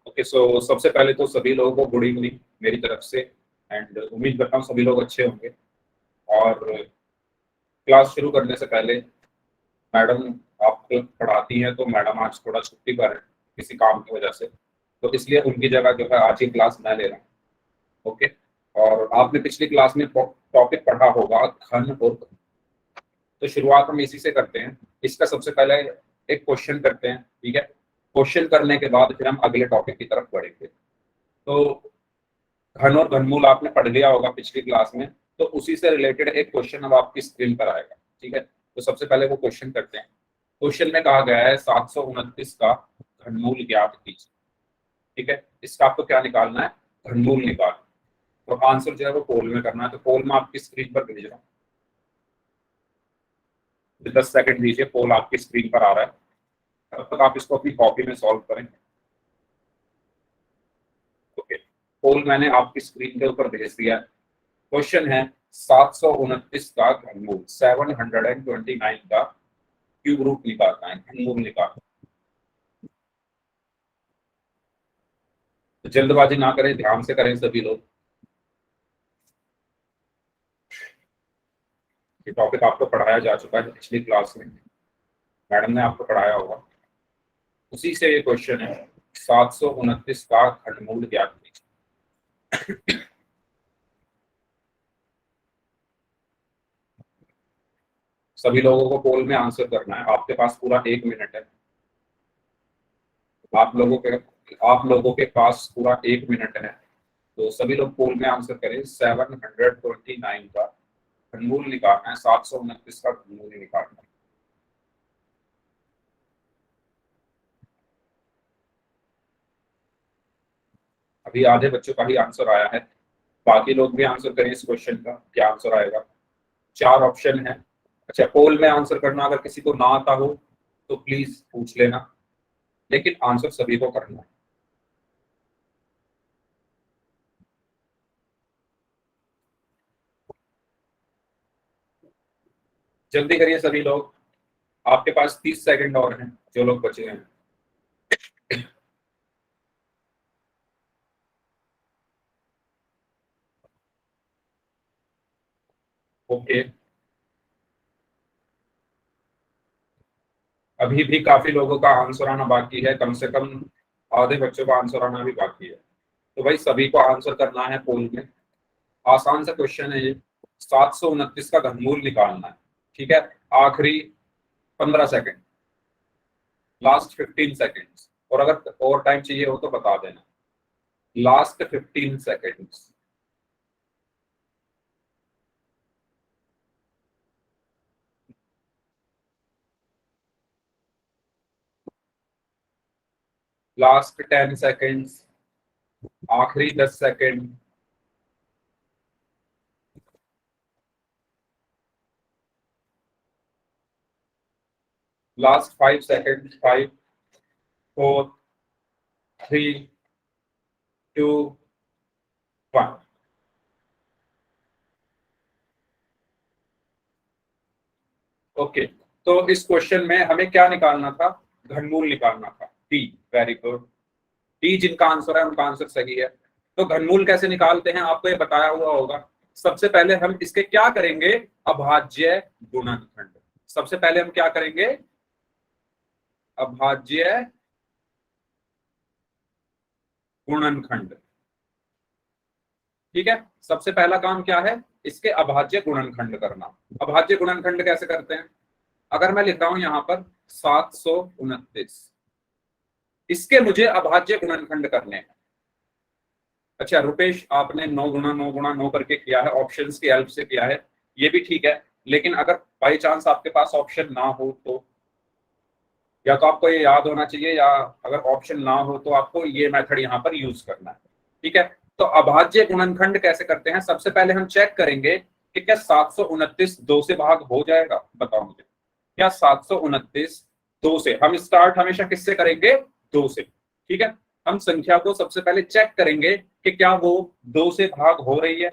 Okay, सो सबसे पहले तो सभी लोगों को गुड इवनिंग मेरी तरफ से, एंड उम्मीद करता हूँ सभी लोग अच्छे होंगे। और क्लास शुरू करने से पहले मैडम आप पढ़ाती हैं, तो मैडम आज थोड़ा छुट्टी पर है किसी काम की वजह से, तो इसलिए उनकी जगह जो है आज की क्लास मैं ले रहा हूँ। ओके, और आपने पिछली क्लास में टॉपिक पढ़ा होगा घन और घन। तो शुरुआत हम इसी से करते हैं। इसका सबसे पहले एक क्वेश्चन करते हैं, ठीक है। क्वेश्चन करने के बाद फिर हम अगले टॉपिक की तरफ बढ़ेंगे। तो घन और घनमूल आपने पढ़ लिया होगा पिछली क्लास में, तो उसी से रिलेटेड एक क्वेश्चन अब आपकी स्क्रीन पर आएगा, ठीक है। तो सबसे पहले वो क्वेश्चन करते हैं। क्वेश्चन में कहा गया है 729 का घनमूल ज्ञात कीजिए, ठीक है। इसका आपको क्या निकालना है? घनमूल निकालना। तो आंसर जो है वो पोल में करना है। तो पोल में आपकी स्क्रीन पर भेज रहा हूँ, 10 सेकंड दीजिए, पोल आपकी स्क्रीन पर आ रहा है। तब तक आप इसको अपनी कॉपी में सॉल्व करें। ओके, पोल मैंने आपकी स्क्रीन के ऊपर भेज दिया है। क्वेश्चन है 729 का घनमूल 729 का क्यूब रूट निकालना है, घनमूल निकालना। तो जल्दबाजी ना करें, ध्यान से करें सभी लोग। ये टॉपिक आपको पढ़ाया जा चुका है पिछली क्लास में, मैडम ने आपको पढ़ाया होगा। उसी से ये क्वेश्चन है 729 का घनमूल ज्ञात कीजिए। सभी लोगों को पोल में आंसर करना है। आपके पास पूरा 1 मिनट है। आप लोगों के पास पूरा 1 मिनट है। तो सभी लोग पोल में आंसर करें। 729 का घनमूल निकालना है, 729 का घनमूल निकालना है। अभी आधे बच्चों का ही आंसर आया है, बाकी लोग भी आंसर करें इस क्वेश्चन का। क्या आंसर आएगा? 4 ऑप्शन है। अच्छा, पोल में आंसर करना अगर किसी को ना आता हो तो प्लीज पूछ लेना, लेकिन आंसर सभी को करना है। जल्दी करिए सभी लोग, आपके पास 30 सेकंड और हैं जो लोग बचे हैं। ओके, अभी भी काफी लोगों का आंसर आना बाकी है, कम से कम आधे बच्चों का आंसर आना भी बाकी है। तो भाई सभी को आंसर करना है पोल में। आसान सा क्वेश्चन है ये। 729 का घनमूल निकालना है, ठीक है। आखिरी 15 सेकंड, लास्ट 15 सेकंड्स, और अगर और टाइम चाहिए हो तो बता देना। Last 15 seconds. लास्ट 10 सेकंड्स, आखिरी 10 सेकंड। Last 5 second. 5 4 3 2 1। ओके, तो इस क्वेश्चन में हमें क्या निकालना था? घनमूल निकालना था। D, very good. डी जिनका आंसर है उनका आंसर सही है। तो घनमूल कैसे निकालते हैं आपको ये बताया हुआ होगा। सबसे पहले हम इसके क्या करेंगे? अभाज्य गुणनखंड। सबसे पहले हम क्या करेंगे? अभाज्य गुणनखंड, ठीक है। सबसे पहला काम क्या है? इसके अभाज्य गुणनखंड करना। अभाज्य गुणनखंड कैसे करते हैं? अगर मैं लिख रहा हूं यहां पर 729, इसके मुझे अभाज्य गुणनखंड करने हैं। अच्छा रुपेश, आपने 9 गुणा 9 गुणा 9 करके किया है, ऑप्शंस की हेल्प से किया है, ये भी ठीक है। लेकिन अगर बाई चांस आपके पास ऑप्शन ना हो तो, या तो आपको ये याद होना चाहिए, या अगर ऑप्शन ना हो तो आपको ये मेथड यहाँ पर यूज करना है, ठीक है। तो अभाज्य गुणनखंड कैसे करते हैं? सबसे पहले हम चेक करेंगे कि क्या 729 2 से भाग हो जाएगा। बताओ मुझे, क्या 729 2 से? हम स्टार्ट हमेशा किससे करेंगे? 2 से, ठीक है। हम संख्या को सबसे पहले चेक करेंगे कि क्या वो 2 से भाग हो रही है।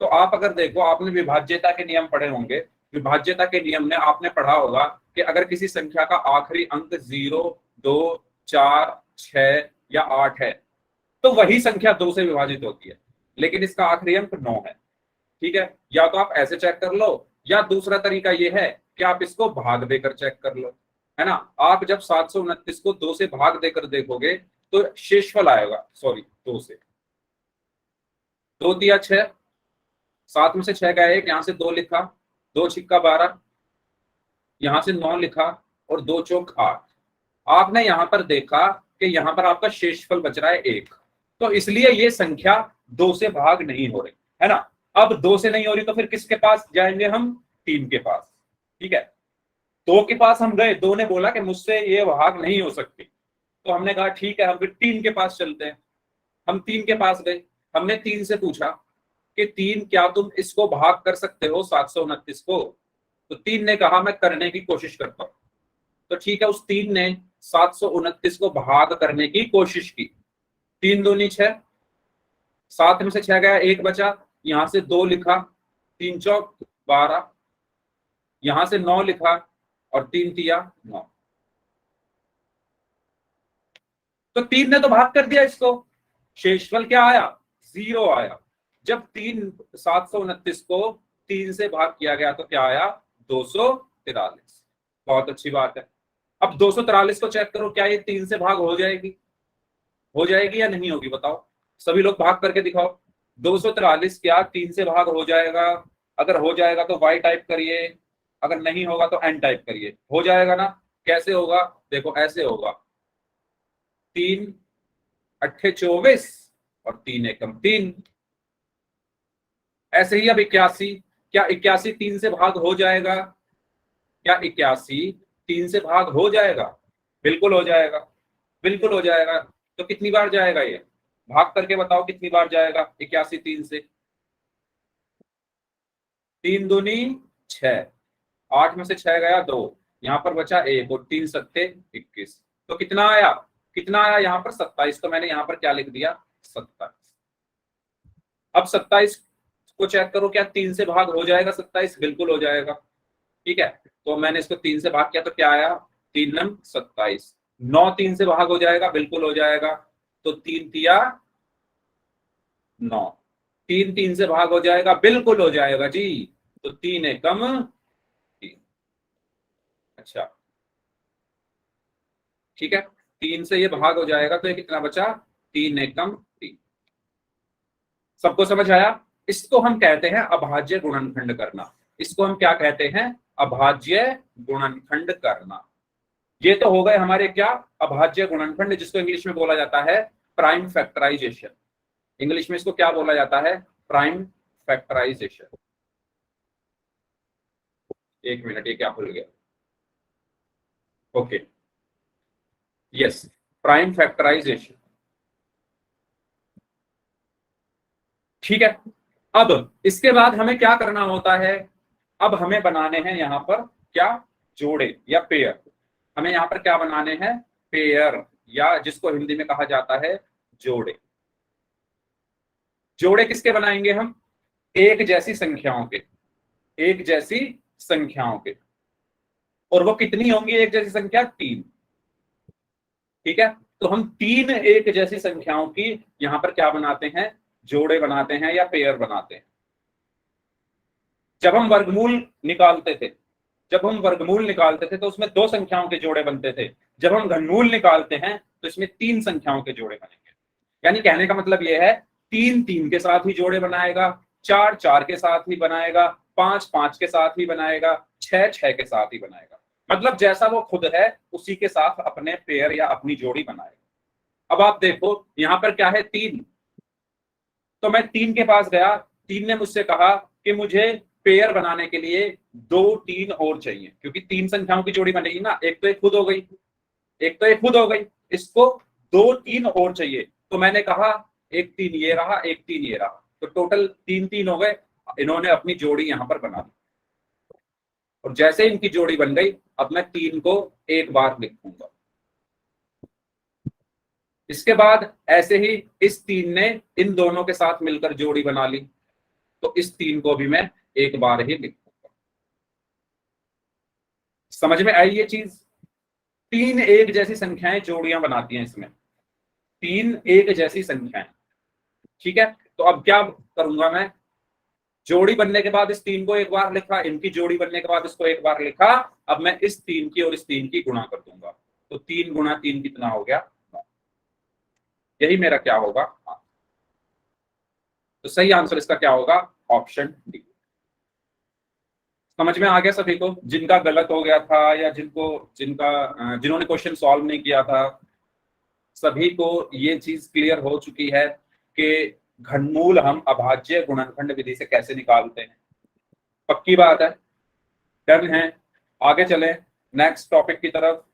तो आप अगर देखो, आपने विभाज्यता के नियम पढ़े होंगे। विभाज्यता के नियम में आपने पढ़ा होगा कि अगर किसी संख्या का आखिरी अंक 0, 2, 4, 6 या 8 है तो वही संख्या 2 से विभाजित होती है, लेकिन इसका आखिरी अंक 9 है। ठीक है, या तो आप ऐसे चेक कर लो, या दूसरा तरीका ये है कि आप इसको भाग देकर चेक कर लो, है ना। आप जब 729 को 2 से भाग देकर देखोगे तो शेषफल आएगा, सॉरी 2 से 2 दिया 6, 7 में से 6 गया 1, यहां से 2 लिखा, 2 छिक्का 12, यहां से 9 लिखा और 2 चौक 8। आपने यहां पर देखा कि यहां पर आपका शेषफल बच रहा है 1, तो इसलिए ये संख्या 2 से भाग नहीं हो रही, है ना। अब 2 से नहीं हो रही तो फिर किसके पास जाएंगे हम, 3 के पास। ठीक है, 2 के पास हम गए, 2 ने बोला कि मुझसे ये भाग नहीं हो सकती, तो हमने कहा ठीक है हम फिर 3 के पास चलते हैं। हम 3 के पास गए, हमने 3 से पूछा कि 3 क्या तुम इसको भाग कर सकते हो 729 को, तो 3 ने कहा मैं करने की कोशिश करता हूं। तो ठीक है, उस 3 ने 729 को भाग करने की कोशिश की। 3 दूनी 6, 7 में से 6 गया 1 बचा, यहां से 2 लिखा, 3 चौक 12, यहां से 9 लिखा और 3 तिया 9। तो 3 ने तो भाग कर दिया इसको, शेषफल क्या आया, 0 आया। जब 729 को 3 से भाग किया गया तो क्या आया, 243। बहुत अच्छी बात है। अब 243 को चेक करो, क्या ये 3 से भाग हो जाएगी, हो जाएगी या नहीं होगी, बताओ सभी लोग भाग करके दिखाओ। 243 क्या 3 से भाग हो जाएगा? अगर हो जाएगा तो y टाइप करिए, अगर नहीं होगा तो n टाइप करिए। हो जाएगा ना, कैसे होगा, देखो ऐसे होगा, 3 अट्ठे 24 और 3 एकम 3। ऐसे ही अब 81, क्या 81 3 से भाग हो जाएगा? क्या 81 3 से भाग हो जाएगा? बिल्कुल हो जाएगा, बिल्कुल हो जाएगा। तो कितनी बार जाएगा ये, भाग करके बताओ कितनी बार जाएगा 81 3 से? 3 दूनी 6, 8 में से 6 गया 2, यहाँ पर बचा 1 और 3 सत्ते 21। तो कितना आया, कितना आया यहाँ पर 27। तो मैंने यहाँ पर क्या लिख दिया, 27। अब 27 को चेक करो, क्या 3 से भाग हो जाएगा 27? बिल्कुल हो जाएगा। ठीक है, तो मैंने इसको 3 से भाग किया तो क्या आया, 3 नम 27। 9 3 से भाग हो जाएगा, बिल्कुल हो जाएगा। तो 3 तिया 9, 3 3 से भाग हो जाएगा, बिल्कुल हो जाएगा जी। तो 3 एकम 3। अच्छा ठीक है, 3 से ये भाग हो जाएगा तो ये कितना बचा, 3 एकम 3। सबको समझ आया? इसको हम कहते हैं अभाज्य गुणनखंड करना। इसको हम क्या कहते हैं, अभाज्य गुणनखंड करना। ये तो हो गए हमारे क्या, अभाज्य गुणनखंड, जिसको इंग्लिश में बोला जाता है प्राइम फैक्टराइजेशन। इंग्लिश में इसको क्या बोला जाता है, प्राइम फैक्टराइजेशन। एक मिनट, ये क्या भूल गया, ओके यस, प्राइम फैक्टराइजेशन। ठीक है, अब इसके बाद हमें क्या करना होता है, अब हमें बनाने हैं यहां पर क्या, जोड़े या पेयर। हमें यहां पर क्या बनाने हैं, पेयर, या जिसको हिंदी में कहा जाता है जोड़े। जोड़े किसके बनाएंगे हम, एक जैसी संख्याओं के, एक जैसी संख्याओं के। और वो कितनी होंगी एक जैसी संख्या, 3। ठीक है, तो हम 3 एक जैसी संख्याओं की यहां पर क्या बनाते हैं, जोड़े बनाते हैं या पेयर बनाते हैं। जब हम वर्गमूल निकालते थे, जब हम वर्गमूल निकालते थे तो उसमें 2 संख्याओं के जोड़े बनते थे। जब हम घनमूल निकालते हैं तो इसमें 3 संख्याओं के जोड़े बनेंगे। यानी कहने का मतलब यह है, 3 3 के साथ ही जोड़े बनाएगा, 4 4 के साथ ही बनाएगा, 5 5 के साथ ही बनाएगा, 6 6 के साथ ही बनाएगा। मतलब जैसा वो खुद है उसी के साथ अपने पेयर या अपनी जोड़ी बनाएगा। अब आप देखो यहां पर क्या है, 3। तो मैं 3 के पास गया, 3 ने मुझसे कहा कि मुझे पेयर बनाने के लिए 2 3 और चाहिए, क्योंकि 3 संख्याओं की जोड़ी बनेगी ना, एक तो एक खुद हो गई, एक तो एक खुद हो गई, इसको 2 3 और चाहिए। तो मैंने कहा एक 3 ये रहा, एक 3 ये रहा, तो टोटल 3 3 हो गए। इन्होंने अपनी जोड़ी यहां पर बना दी, और जैसे इनकी जोड़ी बन गई, अब मैं 3 को एक बार लिखूंगा। इसके बाद ऐसे ही इस 3 ने इन दोनों के साथ मिलकर जोड़ी बना ली, तो इस 3 को भी मैं एक बार ही लिखूंगा। समझ में आई ये चीज? तीन एक जैसी संख्याएं जोड़ियां बनाती हैं इसमें, तीन एक जैसी संख्याएं। ठीक है, तो अब क्या करूंगा मैं, जोड़ी बनने के बाद इस तीन को एक बार लिखा, इनकी जोड़ी बनने के बाद इसको एक बार लिखा, अब मैं इस तीन की और इस तीन की गुणा कर दूंगा, तो तीन गुणा तीन कितना हो गया, यही मेरा क्या होगा, तो सही आंसर इसका क्या होगा, ऑप्शन डी। समझ में आ गया सभी को, जिनका गलत हो गया था या जिन्होंने क्वेश्चन सॉल्व नहीं किया था, सभी को ये चीज क्लियर हो चुकी है कि घनमूल हम अभाज्य गुणनखंड विधि से कैसे निकालते हैं। पक्की बात है, डन है। आगे चलें नेक्स्ट टॉपिक की तरफ,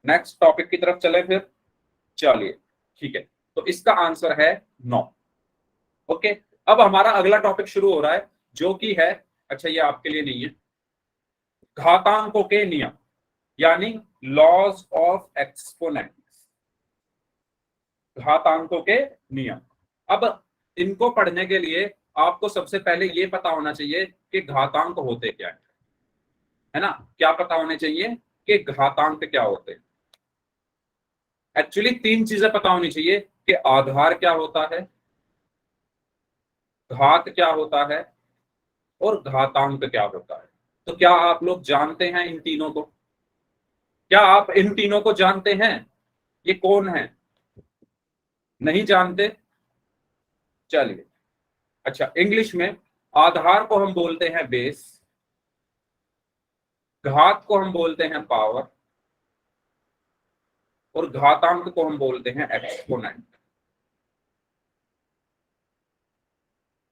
नेक्स्ट टॉपिक की तरफ चले फिर, चलिए ठीक है, तो इसका आंसर है 9। ओके, अब हमारा अगला टॉपिक शुरू हो रहा है जो कि है, अच्छा ये आपके लिए नहीं है, घातांकों के नियम, यानी लॉज ऑफ एक्सपोनेंट्स, घातांकों के नियम। अब इनको पढ़ने के लिए आपको सबसे पहले ये पता होना चाहिए कि घातांक होते क्या है ना, क्या पता होने चाहिए कि घातांक क्या होते हैं। एक्चुअली तीन चीजें पता होनी चाहिए कि आधार क्या होता है, घात क्या होता है और घातांक क्या होता है। तो क्या आप लोग जानते हैं इन तीनों को, क्या आप इन तीनों को जानते हैं, ये कौन है, नहीं जानते, चलिए। अच्छा, इंग्लिश में आधार को हम बोलते हैं बेस, घात को हम बोलते हैं पावर और घातांक को हम बोलते हैं एक्सपोनेंट।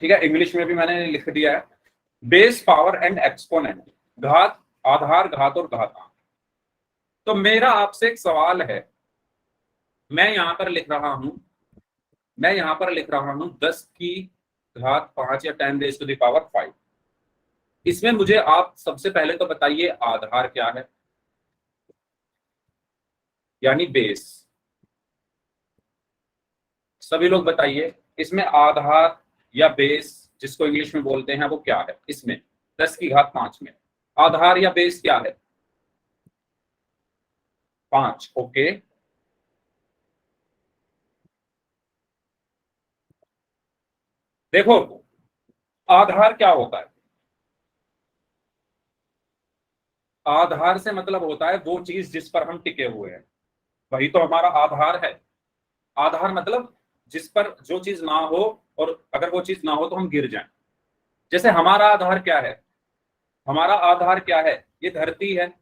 ठीक है, इंग्लिश में भी मैंने लिख दिया है, बेस, पावर एंड एक्सपोनेंट, घात, आधार, घात और घातांक। तो मेरा आपसे एक सवाल है, मैं यहां पर लिख रहा हूं, मैं यहां पर लिख रहा हूं 10 की घात 5 या 10 रेज़ टू द पावर 5। इसमें मुझे आप सबसे पहले तो बताइए आधार क्या है, यानी बेस। सभी लोग बताइए इसमें आधार या बेस जिसको इंग्लिश में बोलते हैं वो क्या है, इसमें 10 की घात 5 में आधार या बेस क्या है, 5। ओके, देखो आधार क्या होता है, आधार से मतलब होता है वो चीज जिस पर हम टिके हुए हैं, वही तो हमारा आधार है। आधार मतलब जिस पर जो चीज ना हो और अगर वो चीज ना हो तो हम गिर जाएं। जैसे हमारा आधार क्या है, हमारा आधार क्या है, ये धरती है।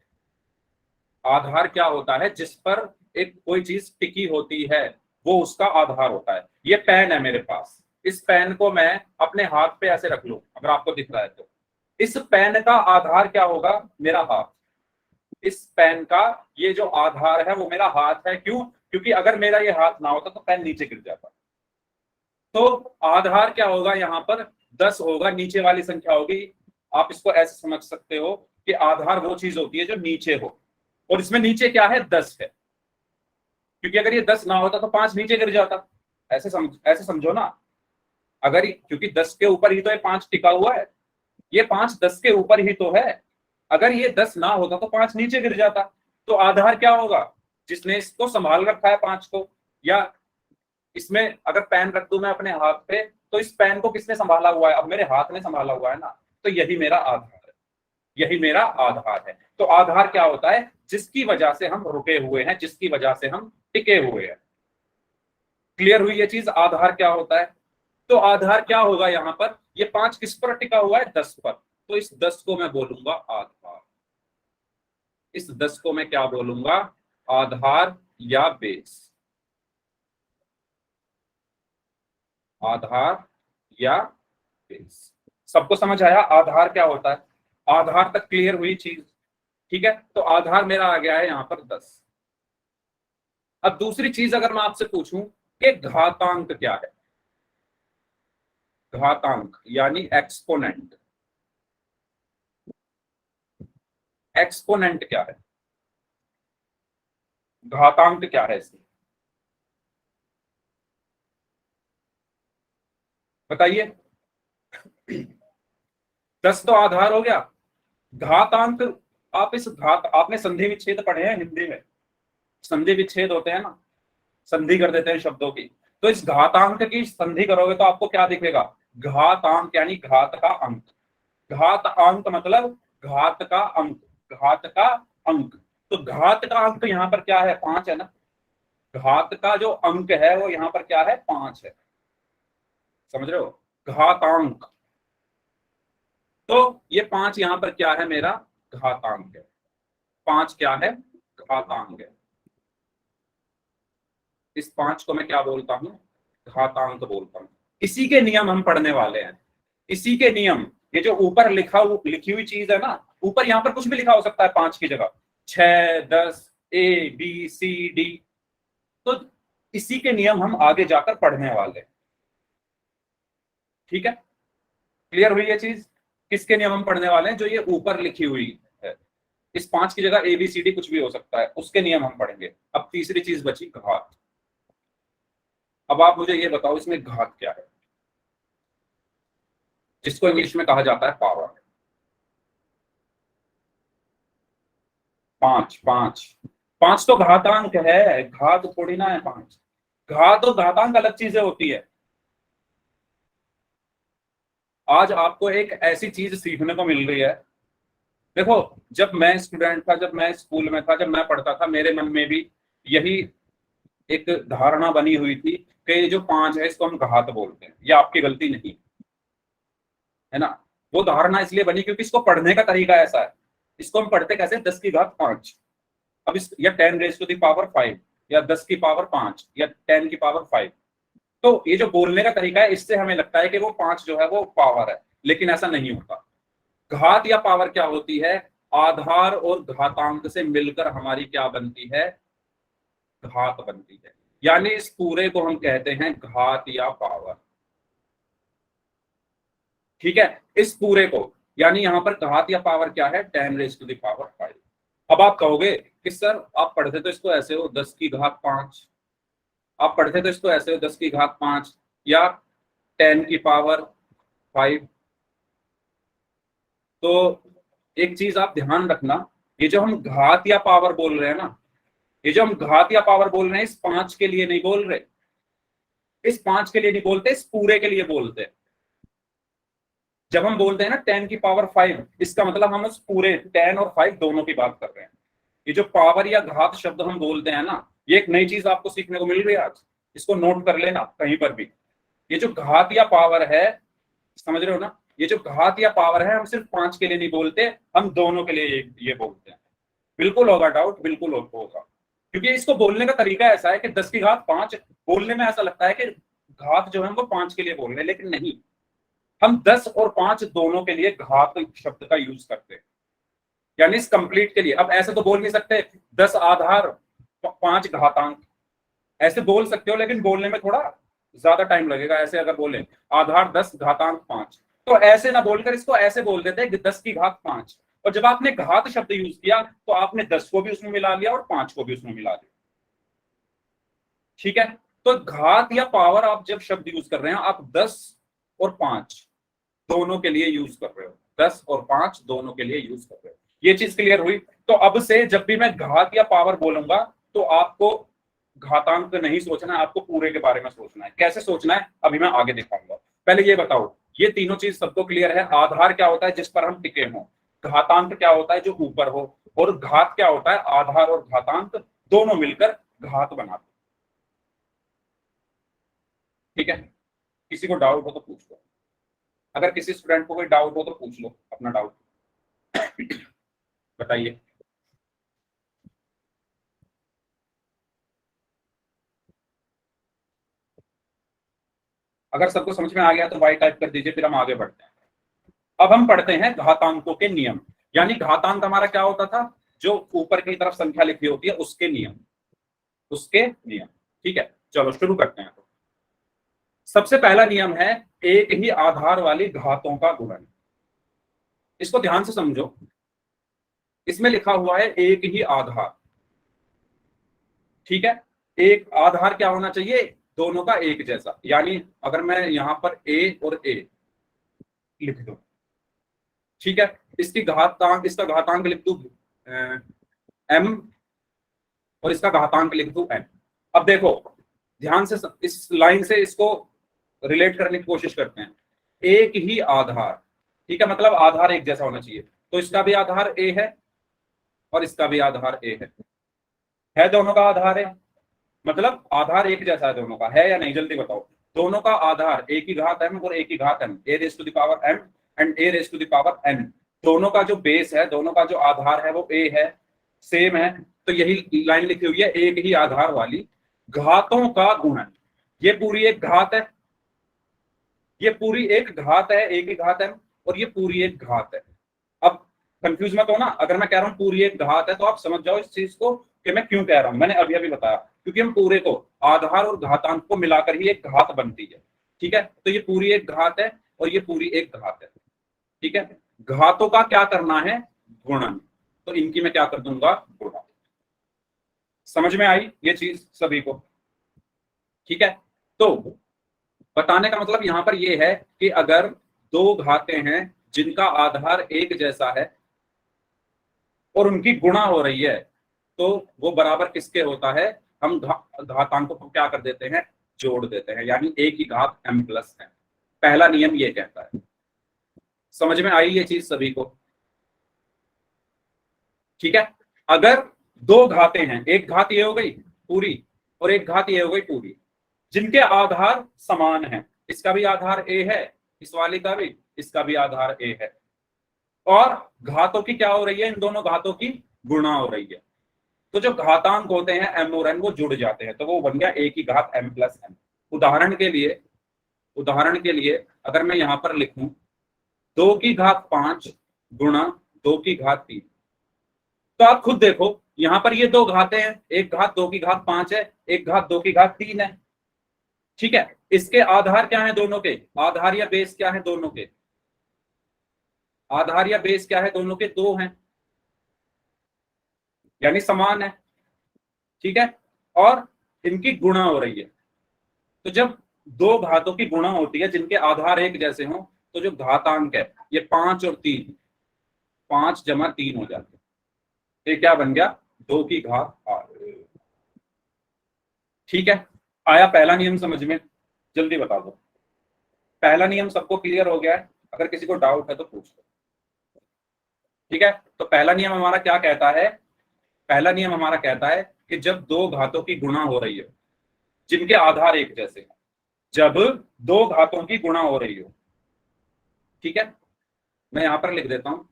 आधार क्या होता है, जिस पर एक कोई चीज टिकी होती है, वो उसका आधार होता है। ये पेन है मेरे पास, इस पेन को मैं अपने हाथ पे ऐसे रख लूं, अगर आपको दिख रहा है तो इस पेन का आधार क्या होगा, मेरा हाथ। इस पेन का ये जो आधार है वो मेरा हाथ है, क्यों, क्योंकि अगर मेरा ये हाथ ना होता तो पेन नीचे गिर जाता। तो आधार क्या होगा यहाँ पर, 10 होगा, नीचे वाली संख्या होगी। आप इसको ऐसे समझ सकते हो कि आधार वो चीज होती है जो नीचे हो, और इसमें नीचे क्या है, 10 है, क्योंकि अगर ये 10 ना होता तो 5 नीचे गिर जाता। ऐसे समझो ना, क्योंकि 10 के ऊपर ही तो ये 5 टिका हुआ है, ये 5 10 के ऊपर ही तो है। अगर ये 10 ना होता तो 5 नीचे गिर जाता। तो आधार क्या होगा, जिसने इसको संभाल रखा है 5 को। या इसमें अगर पेन रख दूं मैं अपने हाथ पे, तो इस पेन को किसने संभाला हुआ है, अब मेरे हाथ ने संभाला हुआ है ना, तो यही मेरा आधार है, यही मेरा आधार है। तो आधार क्या होता है, जिसकी वजह से हम रुके हुए हैं, जिसकी वजह से हम टिके हुए हैं। क्लियर हुई ये चीज, आधार क्या होता है। तो आधार क्या होगा यहाँ पर, ये 5 किस पर टिका हुआ है, 10 पर, तो इस 10 को मैं बोलूंगा आधार। इस 10 को मैं क्या बोलूंगा, आधार या बेस, आधार या बेस। सबको समझ आया आधार क्या होता है, आधार तक क्लियर हुई चीज। ठीक है, तो आधार मेरा आ गया है यहाँ पर 10। अब दूसरी चीज अगर मैं आपसे पूछूं कि घातांक क्या है, घातांक यानी एक्सपोनेंट, एक्सपोनेंट क्या है, घातांक क्या है इसमें, बताइए। 10 तो आधार हो गया, घातांक, आप इस घात, आपने संधि विच्छेद पढ़े हैं हिंदी में, संधि विच्छेद होते हैं ना, संधि कर देते हैं शब्दों की। तो इस घातांक की संधि करोगे तो आपको क्या दिखेगा, घातांक यानी घात का अंक। घात अंक मतलब घात का अंक, घात का अंक। तो घात का अंक यहाँ पर क्या है, 5 है ना। घात का जो अंक है वो यहाँ पर क्या है, 5 है। समझ रहे हो, घातांक। तो ये 5 यहाँ पर क्या है, मेरा घातांक है। 5 क्या है, घातांक है। इस 5 को मैं क्या बोलता हूं, घातांक बोलता हूं। इसी के नियम हम पढ़ने वाले हैं, इसी के नियम। ये जो ऊपर लिखी हुई चीज है ना, ऊपर यहाँ पर कुछ भी लिखा हो सकता है 5 की जगह, 6, 10, ABCD। तो इसी के नियम हम आगे जाकर पढ़ने वाले हैं। ठीक है, क्लियर हुई ये चीज, किसके नियम हम पढ़ने वाले हैं, जो ये ऊपर लिखी हुई है। इस 5 की जगह ABCD कुछ भी हो सकता है, उसके नियम हम पढ़ेंगे। अब तीसरी चीज बची घात। अब आप मुझे ये बताओ इसमें घात क्या है, जिसको इंग्लिश में कहा जाता है पावर। 5 5 5 तो घातांक है, घात थोड़ी ना है 5। घात और घातांक अलग चीजें होती है। आज आपको एक ऐसी चीज सीखने को मिल रही है। देखो, जब मैं स्टूडेंट था, जब मैं स्कूल में था, जब मैं पढ़ता था, मेरे मन में भी यही एक धारणा बनी हुई थी कि ये जो 5 है इसको हम घात बोलते हैं। ये आपकी गलती नहीं है ना। वो धारणा इसलिए बनी क्योंकि इसको पढ़ने का तरीका ऐसा है। इसको हम पढ़ते कैसे, 10 की घात 5। अब इस या 10⁻⁵ या 10 की पावर 5 या 10 की पावर 5। तो ये जो बोलने का तरीका है, इससे हमें लगता है कि वो 5 जो है वो पावर है, लेकिन ऐसा नहीं होता। घात या पावर क्या होती है, आधार और घातांक से मिलकर हमारी क्या बनती है, घात बनती है। यानी इस पूरे को हम कहते हैं घात या पावर। ठीक है, इस पूरे को, यानी यहां पर घात या पावर क्या है, 10⁻⁵ अब आप कहोगे कि सर आप पढ़ते तो इसको ऐसे हो, 10 की घात 5। आप पढ़ते तो इसको ऐसे हो, 10 की घात 5 या 10 की पावर 5। तो एक चीज आप ध्यान रखना, ये जो हम घात या पावर बोल रहे हैं ना, ये जो हम घात या पावर बोल रहे हैं, इस 5 के लिए नहीं बोल रहे, इस 5 के लिए नहीं बोलते, इस पूरे के लिए बोलते हैं। जब हम बोलते हैं ना 10 की पावर 5, इसका मतलब हम उस पूरे 10 और 5 दोनों की बात कर रहे हैं। ये जो पावर या घात शब्द हम बोलते हैं ना, ये एक नई चीज आपको सीखने को मिल रही है आज। इसको नोट कर लेना कहीं पर भी। ये जो घात या पावर है, समझ रहे हो ना, ये जो घात या पावर है, हम सिर्फ 5 के लिए नहीं बोलते, हम दोनों के लिए ये बोलते हैं। बिल्कुल होगा डाउट, बिल्कुल होगा। क्योंकि इसको बोलने का तरीका ऐसा है कि 10 की घात 5 बोलने में ऐसा लगता है कि घात जो है वो 5 के लिए बोल रहे हैं, लेकिन नहीं। हम 10 और 5 दोनों के लिए घात शब्द का यूज करते हैं, यानी इस कंप्लीट के लिए। अब ऐसे तो बोल नहीं सकते 10 आधार 5 घातांक, ऐसे बोल सकते हो, लेकिन बोलने में थोड़ा ज्यादा टाइम लगेगा। ऐसे अगर बोले आधार 10 घातांक 5, तो ऐसे ना बोलकर इसको ऐसे बोल देते हैं 10 की घात 5। और जब आपने घात शब्द यूज किया तो आपने 10 को भी उसमें मिला लिया और 5 को भी उसमें मिला लिया। ठीक है, तो घात या पावर आप जब शब्द यूज कर रहे हैं, आप 10 और 5 दोनों के लिए यूज कर रहे हो, 10 और 5 दोनों के लिए यूज कर रहे हो। ये चीज क्लियर हुई। तो अब से जब भी मैं घात या पावर बोलूंगा, तो आपको घातांक नहीं सोचना है, आपको पूरे के बारे में सोचना है। कैसे सोचना है अभी मैं आगे दिखाऊंगा। पहले ये बताओ, ये तीनों चीज सबको क्लियर है। आधार क्या होता है, जिस पर हम टिके हों। घातांक क्या होता है, जो ऊपर हो। और घात क्या होता है, आधार और घातांक दोनों मिलकर घात बनाते। ठीक है, किसी को डाउट हो तो पूछ लो। अगर किसी स्टूडेंट को कोई डाउट हो तो पूछ लो अपना डाउट, बताइए। अगर सबको समझ में आ गया तो वाई टाइप कर दीजिए, फिर हम आगे बढ़ते हैं। अब हम पढ़ते हैं घातांकों के नियम। यानी घातांक हमारा क्या होता था, जो ऊपर की तरफ संख्या लिखी होती है उसके नियम, उसके नियम। ठीक है, चलो शुरू करते हैं। सबसे पहला नियम है एक ही आधार वाली घातों का गुणन। इसको ध्यान से समझो, इसमें लिखा हुआ है एक ही आधार। ठीक है, एक आधार क्या होना चाहिए, दोनों का एक जैसा। यानी अगर मैं यहां पर ए और ए लिख दूं, ठीक है, इसकी घातांक, इसका घातांक लिख दूं m और इसका घातांक लिख दूं n। अब देखो ध्यान से इस लाइन से इसको रिलेट करने की कोशिश करते हैं। एक ही आधार, ठीक है, मतलब आधार एक जैसा होना चाहिए, तो इसका भी आधार a है और इसका भी आधार a है दोनों का आधार है, मतलब आधार एक जैसा है दोनों का, है या नहीं जल्दी बताओ। दोनों का आधार एक ही घात m और एक ही घात n, a raise to the power m and a raise to the power n। दोनों का जो बेस है, दोनों का जो आधार है वो a है, सेम है। तो यही लाइन लिखी हुई है, एक ही आधार वाली घातों का गुणन। ये पूरी एक घात है, ये पूरी एक घात है, एक ही घात m, और ये पूरी एक घात है। अब कंफ्यूज मत हो ना, अगर मैं कह रहा हूं पूरी एक घात है तो आप समझ जाओ इस चीज को कि मैं क्यों कह रहा हूं। मैंने अभी अभी बताया, क्योंकि हम पूरे को आधार और घातांक को मिलाकर ही एक घात बनती है, ठीक है। तो ये पूरी एक घात है और ये पूरी एक घात है, ठीक है। घातों का क्या करना है, गुणन, तो इनकी मैं क्या कर दूंगा, गुणा। समझ में आई ये चीज सभी को, ठीक है। तो बताने का मतलब यहां पर ये है कि अगर दो घातें हैं जिनका आधार एक जैसा है और उनकी गुणा हो रही है, तो वो बराबर किसके होता है, हम घातांकों को क्या कर देते हैं, जोड़ देते हैं, यानी एक ही घात m प्लस है। पहला नियम ये कहता है। समझ में आई ये चीज सभी को, ठीक है। अगर दो घातें हैं, एक घात ये हो गई पूरी और एक घात ये हो गई पूरी, जिनके आधार समान है, इसका भी आधार a है, इस वाली का भी, इसका भी आधार a है, और घातों की क्या हो रही है, इन दोनों घातों की गुणा हो रही है, तो जो घातांक होते हैं m और n वो जुड़ जाते हैं, तो वो बन गया एक ही घात m प्लस n। उदाहरण के लिए अगर मैं यहां पर लिखूं 2 की घात 5 गुणा 2 की घात 3, तो आप खुद देखो यहां पर ये दो घातें हैं, एक घात 2 की घात 5 है, एक घात 2 की घात 3 है, ठीक है। इसके आधार क्या है, दोनों के आधार या बेस क्या है, दोनों के आधार या बेस क्या है, दोनों के 2 हैं, यानी समान है, ठीक है। और इनकी गुणा हो रही है, तो जब दो घातों की गुणा होती है जिनके आधार एक जैसे हों, तो जो घातांक है ये 5 और 3, 5 + 3 हो जाते हैं, ये क्या बन गया, 2 की घात 8, ठीक है। आया पहला नियम समझ में, जल्दी बता दो। पहला नियम सबको क्लियर हो गया है, अगर किसी को डाउट है तो पूछ लो, ठीक है। तो पहला नियम हमारा क्या कहता है, पहला नियम हमारा कहता है कि जब दो घातों की गुणा हो रही है जिनके आधार एक जैसे हैं, जब दो घातों की गुणा हो रही हो, ठीक है, मैं यहां पर लिख देता हूं,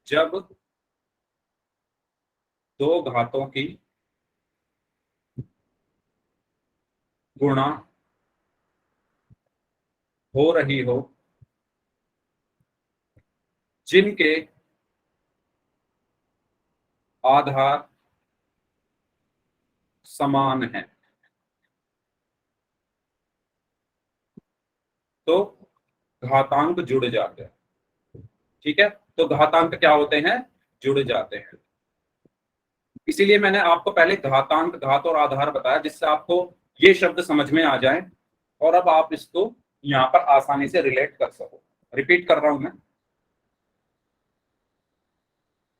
जब दो घातों की गुणा हो रही हो जिनके आधार समान है, तो घातांक जुड़ जाते हैं, ठीक है। तो घातांक क्या होते हैं, जुड़ जाते हैं। इसीलिए मैंने आपको पहले घातांक, घात और आधार बताया, जिससे आपको ये शब्द समझ में आ जाए और अब आप इसको यहां पर आसानी से रिलेट कर सको। रिपीट कर रहा हूं मैं,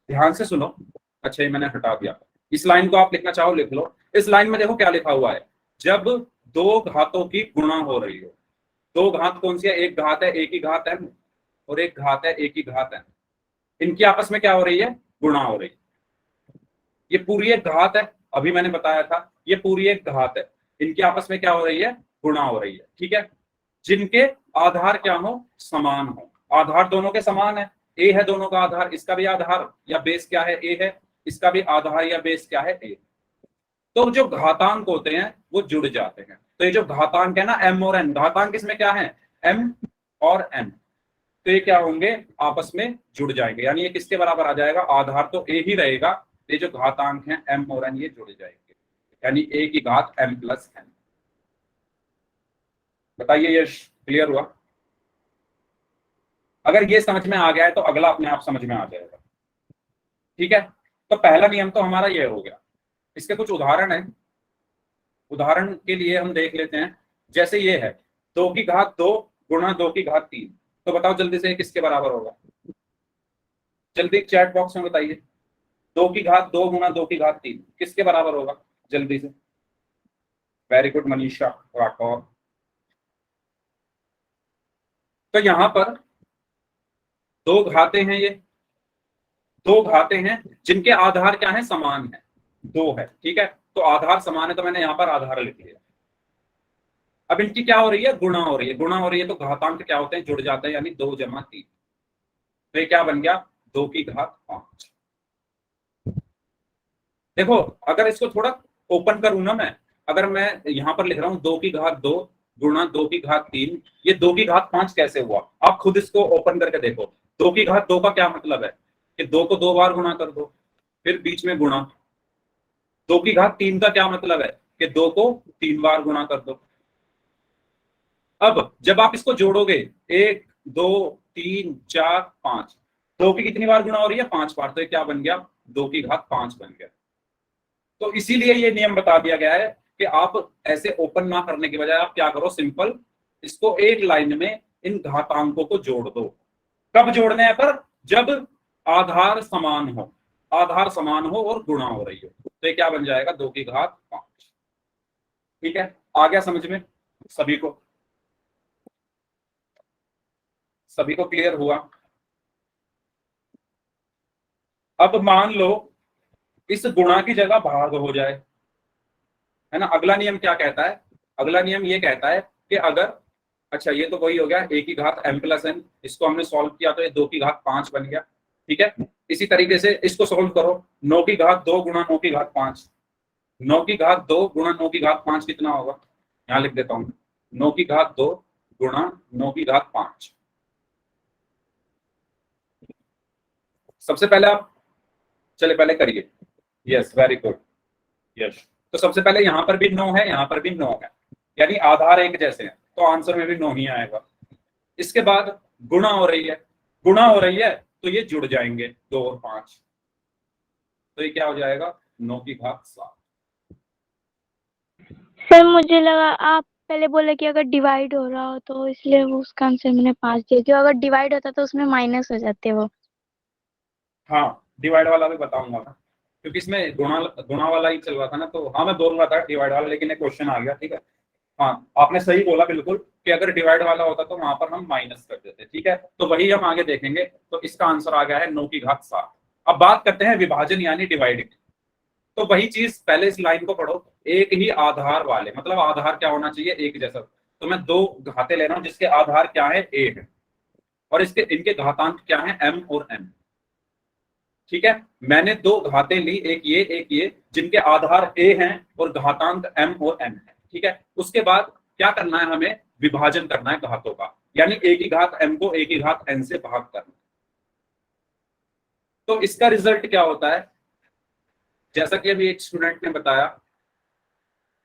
ध्यान से सुनो। अच्छा ये मैंने हटा दिया, इस लाइन को आप लिखना चाहो लिख लो। इस लाइन में देखो क्या लिखा हुआ है, जब दो घातों की गुणा हो रही हो, दो घात कौन सी है, एक घात है एक ही घात m और एक घात है एक ही घात n, इनकी आपस में क्या हो रही है, गुणा हो रही है। ये पूरी एक घात है, अभी मैंने बताया था ये पूरी एक घात है, इनकी आपस में क्या हो रही है, गुणा हो रही है, ठीक है। जिनके आधार क्या हो, समान हो, आधार दोनों के समान है, ए है दोनों का आधार, इसका भी आधार या बेस क्या है, ए है, इसका भी आधार या बेस क्या है, ए। तो जो घातांक होते हैं वो जुड़ जाते हैं। तो ये जो घातांक है ना m और n, घातांक इसमें क्या है, m और n, तो ये क्या होंगे, आपस में जुड़ जाएंगे, यानी ये किसके बराबर आ जाएगा, आधार तो a ही रहेगा, ये जो घातांक है m और n ये जुड़ जाएंगे, यानी a की घात m प्लस n। बताइए ये क्लियर हुआ। अगर ये समझ में आ गया है तो अगला अपने आप समझ में आ जाएगा, ठीक है। तो पहला नियम तो हमारा ये हो गया। इसके कुछ उदाहरण है, उदाहरण के लिए हम देख लेते हैं। जैसे ये है 2 की घात 2 गुणा 2 की घात 3, तो बताओ जल्दी से किसके बराबर होगा, जल्दी चैट बॉक्स में बताइए। 2 की घात 2 गुना 2 की घात 3 किसके बराबर होगा? जल्दी से। Very good Manisha Rathore. तो यहां पर दो घाते हैं, ये दो घाते हैं जिनके आधार क्या है? समान है, 2 है। ठीक है, तो आधार समान है तो मैंने यहां पर आधार लिख लिया। अब इनकी क्या हो रही है? गुणा हो रही है। गुणा हो रही है तो घातांक क्या होते हैं? जुड़ जाते हैं, यानी 2 जमा 3। तो ये क्या बन गया? 2 की घात 5। देखो, अगर इसको थोड़ा ओपन करूं ना मैं, अगर मैं यहां पर लिख रहा हूं 2 की घात 2 गुणा 2 की घात 3, ये 2 की घात 5 कैसे हुआ? आप खुद इसको ओपन करके देखो। 2 की घात 2 का क्या मतलब है? कि 2 को 2 बार गुणा कर दो, फिर बीच में गुणा। 2 की घात 3 का क्या मतलब है? कि 2 को 3 बार गुणा कर दो। अब जब आप इसको जोड़ोगे, 1 2 3 4 5, 2 की कितनी बार गुणा हो रही है? 5 बार। तो ये क्या बन गया? 2 की घात 5 बन गया। तो इसीलिए ये नियम बता दिया गया है कि आप ऐसे ओपन ना करने की बजाय आप क्या करो? सिंपल इसको एक लाइन में इन घातांकों को जोड़ दो। कब जोड़ने हैं? पर जब आधार समान हो, आधार समान हो और गुणा हो रही हो। तो ये क्या बन जाएगा? 2 की घात 5। ठीक है, आ गया समझ में सभी को? सभी को क्लियर हुआ? अब मान लो इस गुणा की जगह भाग हो जाए, है ना? अगला नियम क्या कहता है? अगला नियम ये कहता है कि अगर, अच्छा ये तो वही हो गया, ए की घात m प्लस n, इसको हमने सॉल्व किया तो ये 2 की घात 5 बन गया। ठीक है, इसी तरीके से इसको सॉल्व करो। 9 की घात 2 गुणा 9 की घात 5, 9 की घात 2 गुणा 9 की घात 5 कितना होगा? यहां लिख देता हूं, 9 की घात 2 गुणा 9 की घात 5। सबसे पहले आप, चले पहले करिए। Yes, very good. यस, तो सबसे पहले यहां पर भी 9 है, यहां पर भी 9 है, यानी आधार एक जैसे हैं, तो आंसर में भी 9 ही आएगा। इसके बाद गुणा हो रही है, गुणा हो रही है तो ये जुड़ जाएंगे 2 और 5। तो ये क्या हो जाएगा? 9 की घात 7। सर मुझे लगा आप पहले बोले कि अगर डिवाइड हो रहा हो तो इसलिए वो उसका आंसर मैंने 5 दिया, जो अगर डिवाइड होता तो उसमें माइनस हो जाते वो। हाँ, डिवाइड वाला भी बताऊंगा मैं, क्योंकि इसमें गुणा गुणा वाला ही चल रहा था ना, तो हाँ मैं बोल रहा था डिवाइड वाला, लेकिन एक क्वेश्चन आ गया। ठीक है, हाँ आपने सही बोला बिल्कुल, कि अगर डिवाइड वाला होता तो वहां पर हम माइनस कर देते। ठीक है, तो वही हम आगे देखेंगे। तो इसका आंसर आ गया है 9 की घात 7। अब बात करते हैं विभाजन यानी डिवाइडिंग। तो वही चीज, पहले इस लाइन को पढ़ो। एक ही आधार वाले, मतलब आधार क्या होना चाहिए? एक जैसा। तो मैं दो घाते ले रहा हूं जिसके आधार क्या है? ए है, और इसके इनके घातांक क्या है? m और n। ठीक है, मैंने दो घाते ली, एक ये, जिनके आधार a हैं और घातांक m और n है। ठीक है, उसके बाद क्या करना है? हमें विभाजन करना है घातों का, यानी a की घात m को a की घात n से भाग करना। तो इसका रिजल्ट क्या होता है? जैसा कि अभी एक स्टूडेंट ने बताया,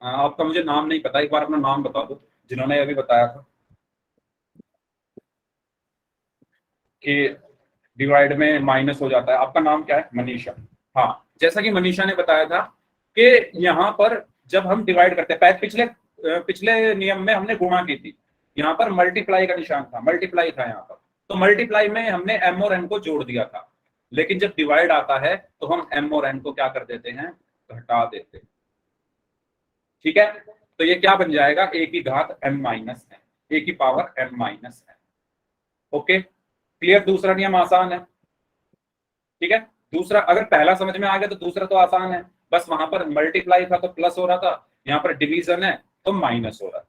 आपका मुझे नाम नहीं पता, एक बार अपना नाम बता दो जिन्होंने अभी बताया था कि डिवाइड में माइनस हो जाता है। आपका नाम क्या है? मनीषा। हाँ, जैसा कि मनीषा ने बताया था कि यहाँ पर जब हम डिवाइड करते हैं, पिछले पिछले नियम में हमने गुणा की थी, यहाँ पर मल्टीप्लाई का निशान था, मल्टीप्लाई था यहाँ पर। तो मल्टीप्लाई में हमने m और n को जोड़ दिया था, लेकिन जब डिवाइड आता है तो हम m और n को क्या कर देते हैं? घटा देते हैं। ठीक है, तो ये क्या बन जाएगा? a की घात m माइनस है, a की पावर m माइनस है। Okay, clear? दूसरा नियम आसान है। ठीक है, दूसरा अगर पहला समझ में आ गया तो दूसरा तो आसान है। बस वहां पर मल्टीप्लाई था तो प्लस हो रहा था, यहाँ पर डिवीजन है तो माइनस हो रहा है।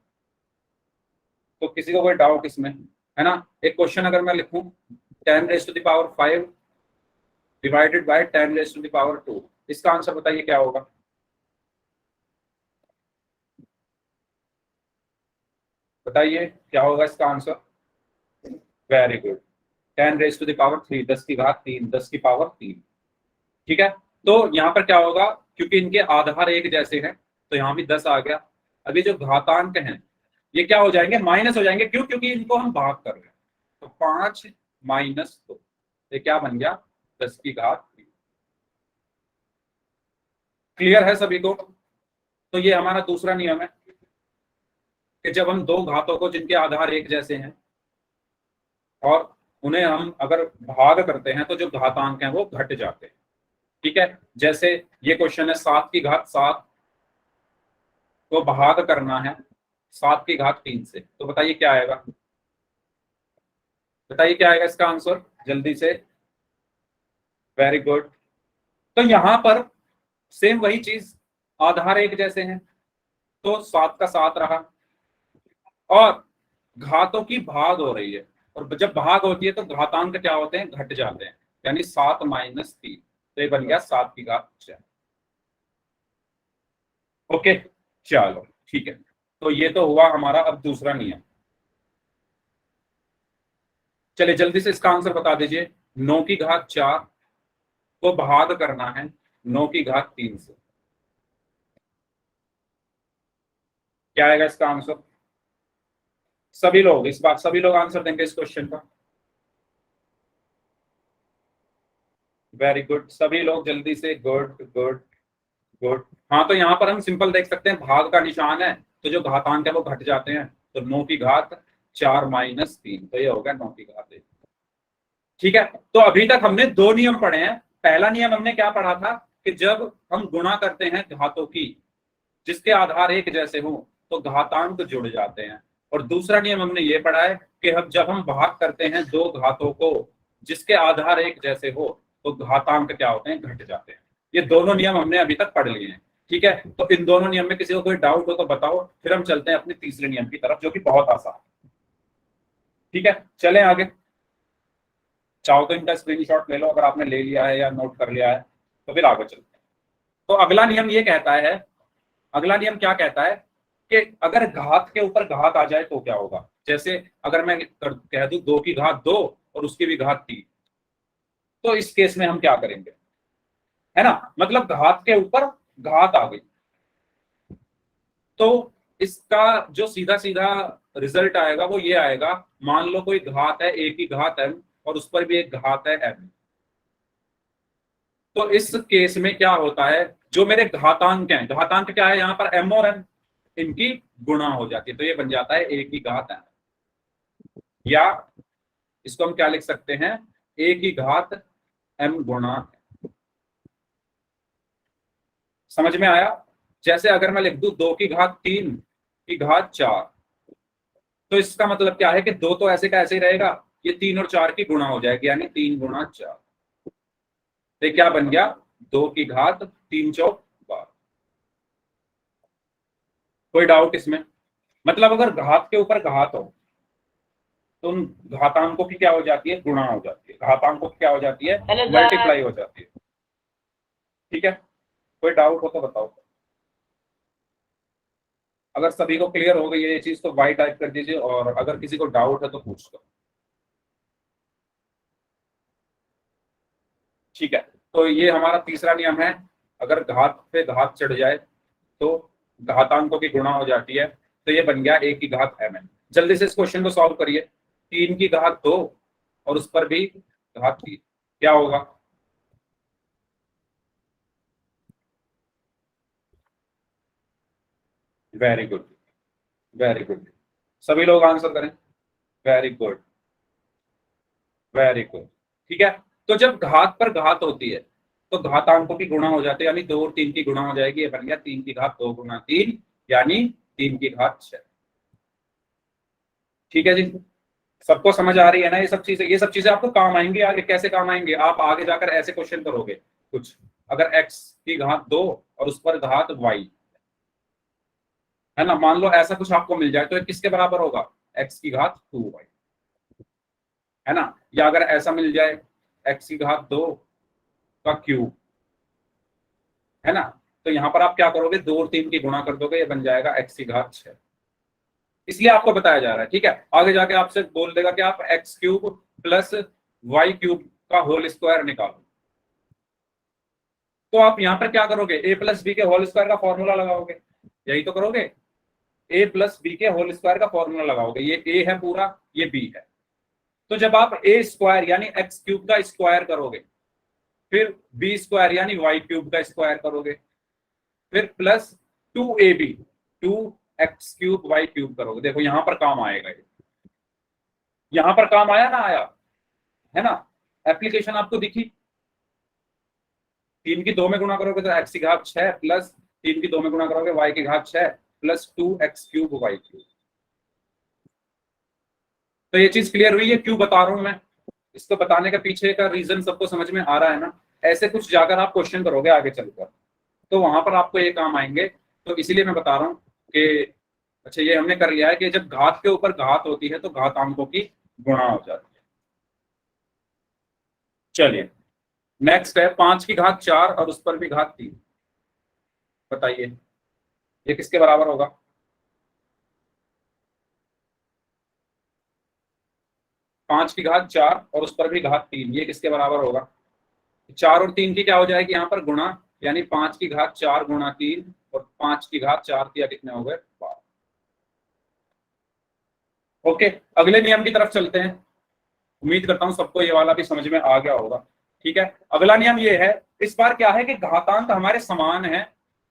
तो किसी को कोई डाउट इसमें है ना? एक क्वेश्चन अगर मैं लिखूं, 10⁵ डिवाइडेड बाय 10⁵2, इसका आंसर बताइए क्या होगा? बताइए क्या होगा इसका आंसर? वेरी गुड, 10⁵3, 10 की घात 3, 10 की पावर 3। ठीक है, तो यहाँ पर क्या होगा? क्योंकि इनके आधार एक जैसे हैं तो यहाँ भी 10 आ गया। अभी जो घातांक हैं ये क्या हो जाएंगे? माइनस हो जाएंगे। क्यों? क्योंकि इनको हम भाग कर रहे हैं। तो 5 माइनस 2, ये क्या बन गया? 10 की घात 3। क्लियर है सभी को? तो ये हमारा दूसरा नियम है कि जब हम दो घातों को जिनके आधार एक जैसे हैं और उन्हें हम अगर भाग करते हैं तो जो घातांक हैं वो घट जाते हैं। ठीक है, जैसे ये क्वेश्चन है 7 को भाग करना है 7 की घात 3 से, तो बताइए क्या आएगा, बताइए क्या आएगा इसका आंसर जल्दी से। Very good. तो यहां पर सेम वही चीज, आधार एक जैसे हैं, तो 7 का 7 रहा, और घातों की भाग हो रही है, और जब भाग होती है तो घातांक क्या होते हैं, घट जाते हैं, यानी 7 - 3, तो ये बन गया 7 की घात 4। ओके, चलो ठीक है। तो ये तो हुआ हमारा, अब दूसरा नियम। चलिए जल्दी से इसका आंसर बता दीजिए। 9 की घात 4 को भाग करना है 9 की घात 3 से, क्या आएगा इसका आंसर? सभी लोग, इस बार सभी लोग आंसर देंगे इस क्वेश्चन का। वेरी गुड, सभी लोग जल्दी से, गुड गुड गुड। हाँ, तो यहाँ पर हम सिंपल देख सकते हैं, भाग का निशान है तो जो घातांक है वो घट जाते हैं, तो 9 की घात 4 - 3, तो ये हो गया 9 की घात 1। ठीक है, तो अभी तक हमने दो नियम पढ़े हैं। पहला नियम हमने क्या पढ़ा था कि जब हम गुणा करते हैं घातों की जिसके आधार एक जैसे हो तो घातांक जुड़ जाते हैं, और दूसरा नियम हमने ये पढ़ा है कि हम जब हम भाग करते हैं दो घातों को जिसके आधार एक जैसे हो तो घातांक क्या होते हैं, घट जाते हैं। ये दोनों नियम हमने अभी तक पढ़ लिए हैं। ठीक है, तो इन दोनों नियम में किसी को कोई डाउट हो तो बताओ, फिर हम चलते हैं अपने तीसरे नियम की तरफ जो कि बहुत आसान है। ठीक है, चलें आगे। चाहो तो इनका स्क्रीनशॉट ले लो अगर आपने ले लिया है या नोट कर लिया है, तो फिर आगे चलते हैं। तो अगला नियम ये कहता है, अगला नियम क्या कहता है कि अगर घात के ऊपर घात आ जाए तो क्या होगा। जैसे अगर मैं कह दूं 2 की घात 2 और उसकी भी घात 3, तो इस केस में हम क्या करेंगे, है ना, मतलब घात के ऊपर घात आ गई, तो इसका जो सीधा सीधा रिजल्ट आएगा वो ये आएगा, मान लो कोई घात है A की घात m और उस पर भी एक घात है m, तो इस केस में क्या होता है, जो मेरे घातांक हैं, घातांक क्या है यहाँ पर m और n, इनकी गुणा हो जाती है, तो ये बन जाता है A की घात m, या इसको हम क्या लिख सकते हैं, A की घात m गुणा। समझ में आया? जैसे अगर मैं लिख दूं 2 की घात 3 की घात 4, तो इसका मतलब क्या है कि 2 तो ऐसे का ऐसे ही रहेगा, ये 3 और 4 की गुणा हो जाएगी, यानी 3 × 4, तो क्या बन गया, 2 की घात 3 × 4। कोई डाउट इसमें? मतलब अगर घात के ऊपर घात हो तो उन घातांकों की क्या हो जाती है, गुणा हो जाती है, घातांकों की क्या हो जाती है, मल्टीप्लाई हो जाती है। ठीक है, कोई डाउट हो तो बताओ। अगर सभी को क्लियर हो गई ये चीज तो वाई टाइप कर दीजिए, और अगर किसी को डाउट है तो पूछ लो। ठीक है, तो ये हमारा तीसरा नियम है, अगर घात पे घात चढ़ जाए तो घातांकों की गुणा हो जाती है, तो ये बन गया A की घात mn। जल्दी से इस क्वेश्चन को सॉल्व करिए। 3 की घात 2 और उस पर भी घात 3, क्या होगा? वेरी गुड, वेरी गुड, सभी लोग आंसर करें। Very good, very good. ठीक है, तो जब घात पर घात होती है तो घातांकों की गुणा हो जाती है, यानी 2 और 3 की गुणा हो जाएगी, ये बन गया 3 की घात 2 × 3, यानी 3 की घात 6। ठीक है जी, सबको समझ आ रही है ना ये सब चीजें? ये सब चीजें आपको काम आएंगी आगे, कैसे काम आएंगे, आप आगे जाकर ऐसे क्वेश्चन करोगे कुछ, अगर x की घात 2 और उस पर घात y, है ना, मान लो ऐसा कुछ आपको मिल जाए तो ये किसके बराबर होगा, x की घात 2y, है ना, या अगर ऐसा मिल जाए x की घात 2 का क्यूब, है ना, तो यहां पर आप क्या करोगे, 2 और 3 की गुणा कर दोगे, ये बन जाएगा x की घात 6। इसलिए आपको बताया जा रहा है। ठीक है, आगे जाके आपसे बोल देगा कि आप x³ प्लस y³ का होल स्क्वायर निकालो, तो आप यहां पर क्या करोगे, a+b के होल स्क्वायर का फॉर्मूला लगाओगे, यही तो करोगे, a+b के होल स्क्वायर का फॉर्मूला लगाओगे, ये a है पूरा, ये b है, तो जब आप a² यानी x³ का स्क्वायर करोगे, फिर b² यानी y³ का स्क्वायर करोगे, फिर प्लस 2ab 2x³ y³ करोगे, देखो यहां पर काम आएगा, ये यहां पर काम आया ना, आया है ना, एप्लीकेशन आपको दिखी? 3 की 2 में गुणा करोगे तो x की घात 6 प्लस 3 की 2 में गुणा करोगे y की घात 6 प्लस 2x³ y³। तो ये चीज क्लियर हुई है क्यों बता रहा हूं मैं? इसको बताने का पीछे का रीजन सबको समझ में आ रहा है ना? ऐसे कुछ जाकर आप क्वेश्चन करोगे आगे चलकर, तो वहां पर आपको ये काम आएंगे। तो इसीलिए मैं बता रहा हूँ कि अच्छा ये हमने कर लिया है कि जब घात के ऊपर घात होती है तो घातांकों की गुणा हो जाती है। चलिए नेक्स्ट है 5 की घात 4 और उस पर भी घात 3। बताइए ये किसके बराबर होगा? पांच की घात 4 और उस पर भी घात 3, ये किसके बराबर होगा? 4 और 3 की क्या हो जाएगी यहाँ पर गुणा, यानी 5 की घात 4 गुणा 3 और 5 की घात 4 किया कितने हो गए? 12। ओके, अगले नियम की तरफ चलते हैं। उम्मीद करता हूं सबको ये वाला भी समझ में आ गया होगा। ठीक है, अगला नियम ये है, इस बार क्या है कि घातांक हमारे समान है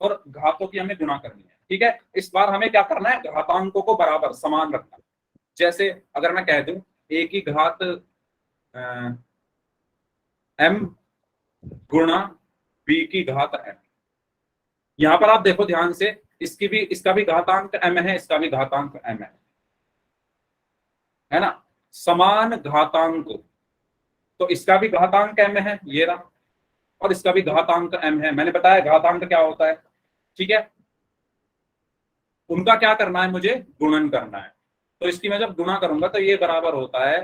और घातों की हमें गुणा करनी है। ठीक है, इस बार हमें क्या करना है? घातांकों को बराबर समान रखना। जैसे अगर मैं कह दूं a की घात m गुणा b की घात m, यहां पर आप देखो ध्यान से, इसका भी घातांक m है, इसका भी घातांक m है ना? समान घातांक, तो इसका भी घातांक m है ये रहा, और इसका भी घातांक m है। मैंने बताया घातांक क्या होता है। ठीक है, उनका क्या करना है? मुझे गुणन करना है। तो इसकी मैं जब गुणा करूंगा तो ये बराबर होता है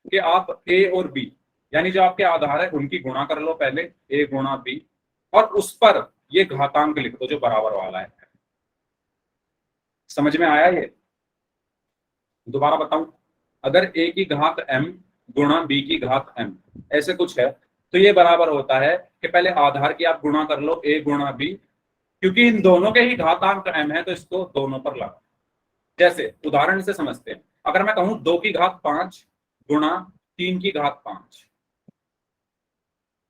कि आप a और b, यानी जो आपके आधार है उनकी गुणा कर लो पहले, a गुणा b, और उस पर ये घातांक लिख दो जो बराबर वाला है। समझ में आया ये? दोबारा बताऊं, अगर a की घात m गुणा b की घात m ऐसे कुछ है, तो ये बराबर होता है कि पहले आधार की आप गुणा कर लो a गुणा b, क्योंकि इन दोनों के ही घातांक m है तो इसको दोनों पर लगा। जैसे उदाहरण से समझते हैं, अगर मैं कहूं 2 की घात 5 गुणा 3 की घात 5,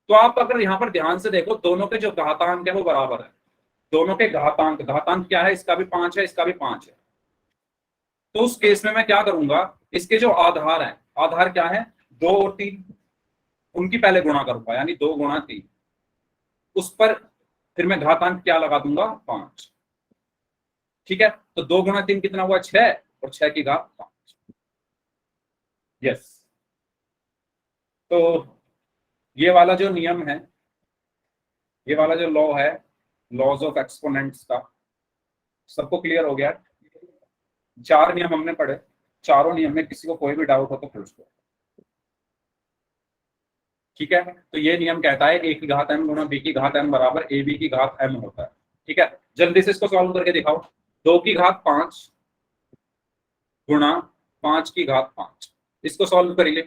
तो आप अगर यहां पर ध्यान से देखो दोनों के जो घातांक है वो बराबर है। दोनों के घातांक, घातांक क्या है? इसका भी 5 है, इसका भी 5 है। तो उस केस में मैं क्या करूंगा? इसके जो आधार है, आधार क्या है? 2 और 3, उनकी पहले गुणा करूंगा, यानी 2 गुणा 3, उस पर फिर मैं घातांक क्या लगा दूंगा? 5। ठीक है, तो 2 गुणा 3 कितना हुआ? 6, और 6 की घात 5। यस, तो ये वाला जो नियम है, ये वाला जो लॉ है, लॉज ऑफ एक्सपोनेंट्स का, सबको क्लियर हो गया? 4 नियम हमने पढ़े, चारों नियम में किसी को कोई भी डाउट हो तो पूछ लो। ठीक है, तो ये नियम कहता है a की घात m गुणा b की घात m बराबर a b की घात m होता है। ठीक है, जल्दी से इसको सॉल्व करके दिखाओ। 2 की घात 5 गुणा 5 की घात 5, इसको सॉल्व करिए,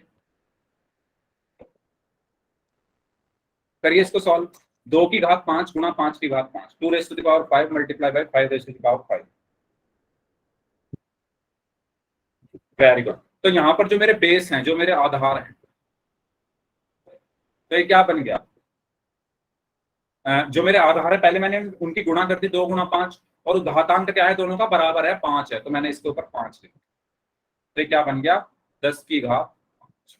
करिए इसको सॉल्व। 2 की घात 5 गुणा 5 की घात 5, 2 raise to the power 5 multiply by 5 raise to the power 5। Very good. तो यहाँ पर जो मेरे बेस हैं, जो मेरे आधार हैं, तो ये क्या बन गया? जो मेरे आधार है पहले मैंने उनकी गुणा कर दी, 2 गुणा 5, और घातांक क्या है? दोनों का बराबर है, 5 है, तो मैंने इसके ऊपर 5 लिखा। तो ये क्या बन गया? 10 की घात 5।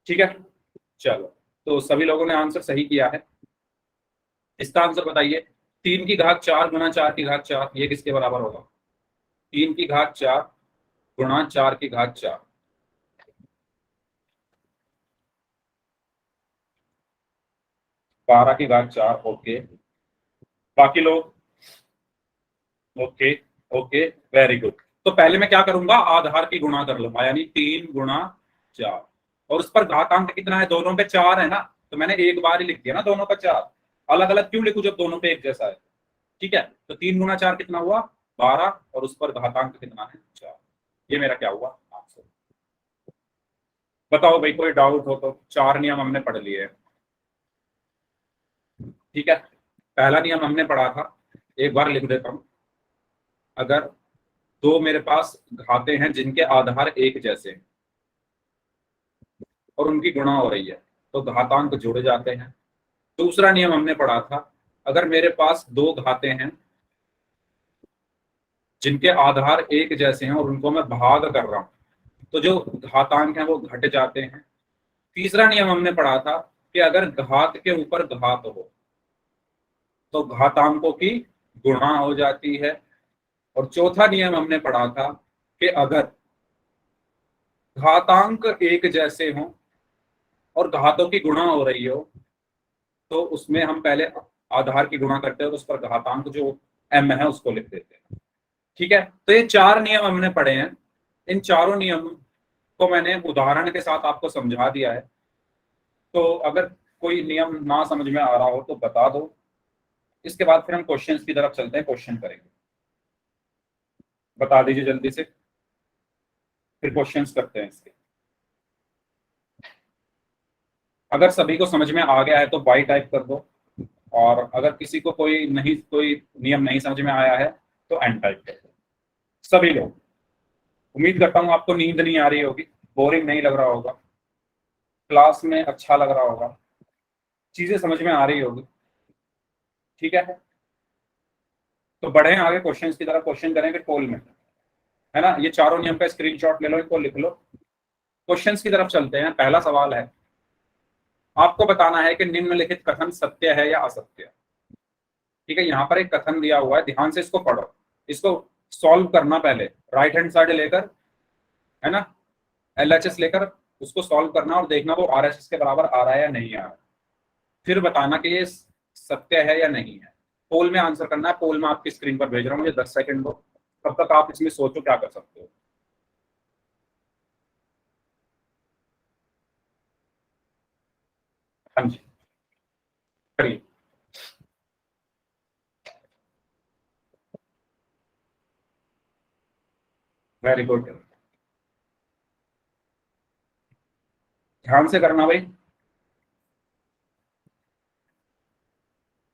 ठीक है, चलो, तो सभी लोगों ने आंसर सही किया है। इसका आंसर बताइए। 3 की घात 4 गुणा 4 की घात 4, ये किसके बराबर होगा? 3 की घात 4 गुणा 4 की घात 4, 12 की घात 4। ओके, बाकी लोग? Okay, okay, very good. तो पहले मैं क्या करूंगा? आधार की गुणा कर लूंगा, यानी 3 गुणा 4, और उस पर घातांक कितना है? दोनों पे 4 है ना, तो मैंने एक बार ही लिख दिया ना दोनों का 4। अलग अलग क्यों लिखूं जब दोनों पे एक जैसा है? ठीक है, तो 3 गुणा 4 कितना हुआ? 12, और उस पर घातांक कितना है? 4। ये मेरा क्या हुआ? आंसर। बताओ भाई, कोई डाउट हो तो। 4 नियम हमने पढ़ लिए। ठीक है, पहला नियम हमने पढ़ा था, एक बार लिख देता हूं। अगर दो मेरे पास घाते हैं जिनके आधार एक जैसे हैं और उनकी गुणा हो रही है, तो घातांक जुड़ जाते हैं। दूसरा नियम हमने पढ़ा था, अगर मेरे पास दो घाते हैं जिनके आधार एक जैसे हैं और उनको मैं भाग कर रहा हूं, तो जो घातांक हैं वो घट जाते हैं। तीसरा नियम हमने पढ़ा था, कि अगर घात के ऊपर घात हो तो घातांकों की गुणा हो जाती है। और चौथा नियम हमने पढ़ा था कि अगर घातांक एक जैसे हों और घातों की गुणा हो रही हो तो उसमें हम पहले आधार की गुणा करते हैं और उस पर घातांक जो m है उसको लिख देते हैं। ठीक है, तो ये चार नियम हमने पढ़े हैं। इन चारों नियम को मैंने उदाहरण के साथ आपको समझा दिया है। तो अगर कोई नियम ना समझ में आ रहा हो तो बता दो। इसके बाद फिर हम क्वेश्चंस की तरफ चलते हैं, क्वेश्चन करेंगे। बता दीजिए जल्दी से, फिर क्वेश्चंस करते हैं इसके। अगर सभी को समझ में आ गया है तो बाई टाइप कर दो, और अगर किसी को कोई नियम नहीं समझ में आया है तो एन टाइप कर दो। सभी लोग, उम्मीद करता हूँ आपको नींद नहीं आ रही होगी, बोरिंग नहीं लग रहा होगा, क्लास में अच्छा लग रहा होगा, चीजें समझ में आ रही होगी। ठीक है, तो बढ़े आगे क्वेश्चंस की तरफ। क्वेश्चन करेंगे टोल में, है ना। ये चारों नियम का स्क्रीनशॉट ले लो, इनको लिख लो। क्वेश्चंस की तरफ चलते हैं। पहला सवाल है, आपको बताना है कि निम्नलिखित कथन सत्य है या असत्य। ठीक है, यहाँ पर एक कथन दिया हुआ है, ध्यान से इसको पढ़ो। इसको सॉल्व करना पहले, राइट हैंड साइड लेकर, है ना, LHS लेकर उसको सॉल्व करना और देखना वो RHS के बराबर आ रहा है या नहीं आ रहा है। फिर बताना कि ये सत्य है या नहीं है। पोल में आंसर करना है। पोल में आपकी स्क्रीन पर भेज रहा हूँ, मुझे 10 सेकंड दो, तब तक आप इसमें सोचो क्या कर सकते हो। हाँ जी, करिए। वेरी गुड, ध्यान से करना भाई।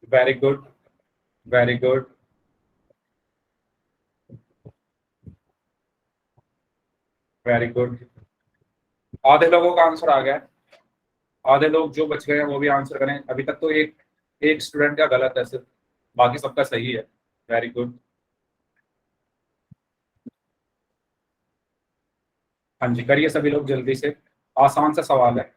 Very good, very good, very good. आधे लोगों का आंसर आ गया है। आधे लोग जो बच गए हैं वो भी आंसर करें। अभी तक तो एक एक स्टूडेंट का गलत है सिर्फ, बाकी सबका सही है। Very good. हाँ जी, करिए सभी लोग जल्दी से, आसान सा सवाल है।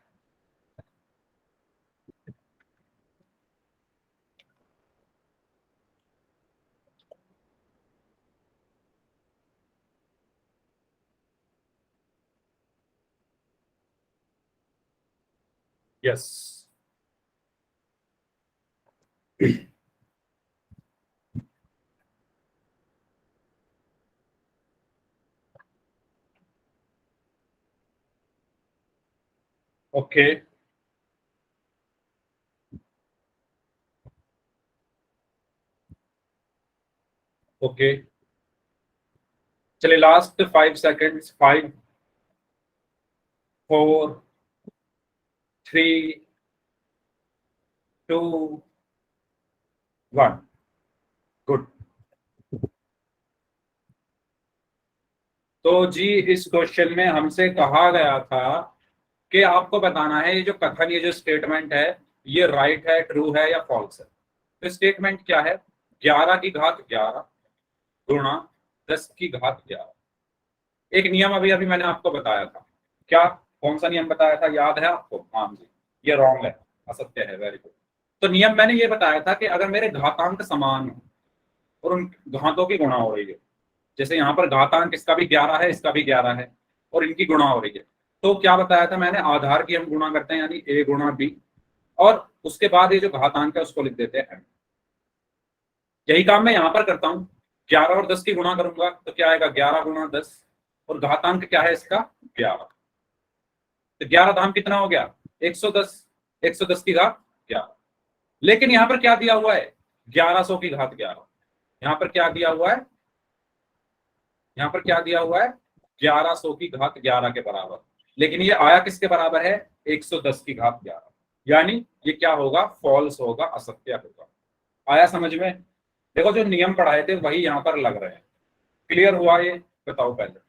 Yes, okay, okay. चलिए लास्ट 5 सेकेंड्स, 5, 4, 3, 2, 1। गुड। तो जी इस क्वेश्चन में हमसे कहा गया था कि आपको बताना है ये जो कथन, ये जो स्टेटमेंट है, ये राइट है, ट्रू है या फॉल्स है। तो स्टेटमेंट क्या है? 11 की घात 11 गुणा 10 की घात 11। एक नियम अभी अभी मैंने आपको बताया था। क्या, कौन सा नियम बताया था, याद है आपको? हाँ जी, ये रॉन्ग है, असत्य है। Very good. तो नियम मैंने ये बताया था कि अगर मेरे घातांक समान हो और उन घातों की गुणा हो रही है, जैसे यहाँ पर घातांक इसका भी 11 है, इसका भी 11 है, और इनकी गुणा हो रही है, तो क्या बताया था मैंने? आधार की हम गुणा करते हैं, यानी A गुणा B, और उसके बाद ये जो घातांक है उसको लिख देते हैं M। यही काम मैं यहाँ पर करता हूँ। 11 और 10 की गुणा करूंगा तो क्या आएगा? 11 गुणा 10, और घातांक क्या है इसका? 11। तो 11 धाम कितना हो गया? 110। 110 की घात 11। लेकिन यहाँ पर क्या दिया हुआ है? 1100 की घात 11। यहाँ पर क्या दिया हुआ है? यहाँ पर क्या दिया हुआ है? 1100 की घात 11 के बराबर। लेकिन ये आया किसके बराबर है? 110 की घात 11। यानी ये क्या होगा? फॉल्स होगा, असत्य होगा। आया समझ में? देखो जो नियम पढ़ाए थे वही यहाँ पर लग रहे हैं। क्लियर हुआ ये? बताओ पहले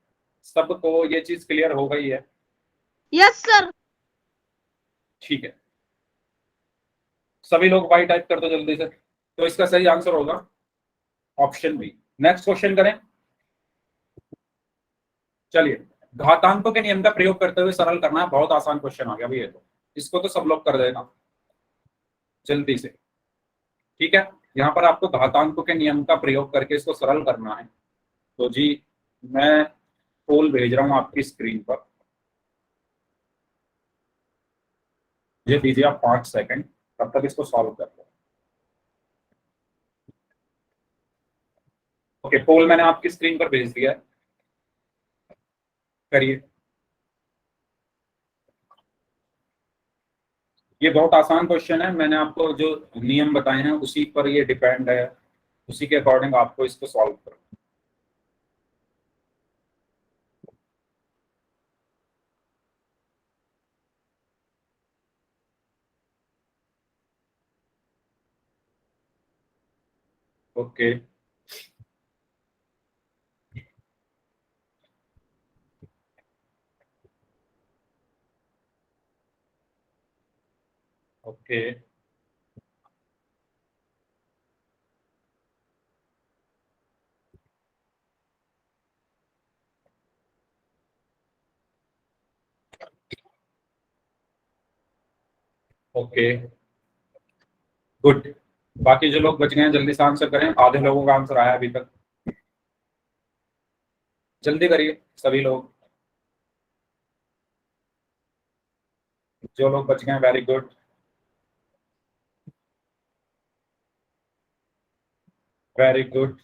सबको ये चीज क्लियर हो गई है? Yes sir. ठीक है, सभी लोग वाई टाइप कर दो जल्दी से। तो इसका सही आंसर होगा ऑप्शन बी। नेक्स्ट क्वेश्चन करें। चलिए, घातांकों के नियम का प्रयोग करते हुए सरल करना है। बहुत आसान क्वेश्चन आ गया भैया, तो इसको तो सब लोग कर देना। जल्दी से। ठीक है, यहाँ पर आपको घातांकों के नियम का प्रयोग करके इसको सरल करना है। तो जी मैं पोल भेज रहा हूँ आपकी स्क्रीन पर, ये दीजिए आप 5 सेकंड, तब तक इसको सॉल्व कर लो। ओके, पोल मैंने आपकी स्क्रीन पर भेज दिया है, करिए। ये बहुत आसान क्वेश्चन है, मैंने आपको जो नियम बताए हैं उसी पर ये डिपेंड है, उसी के अकॉर्डिंग आपको इसको सॉल्व करना। Okay, okay, okay, good. बाकी जो लोग बच गए हैं जल्दी से आंसर करें, आधे लोगों का आंसर आया अभी तक, जल्दी करिए सभी लोग। जो लोग बच गए हैं, वेरी गुड। Very good.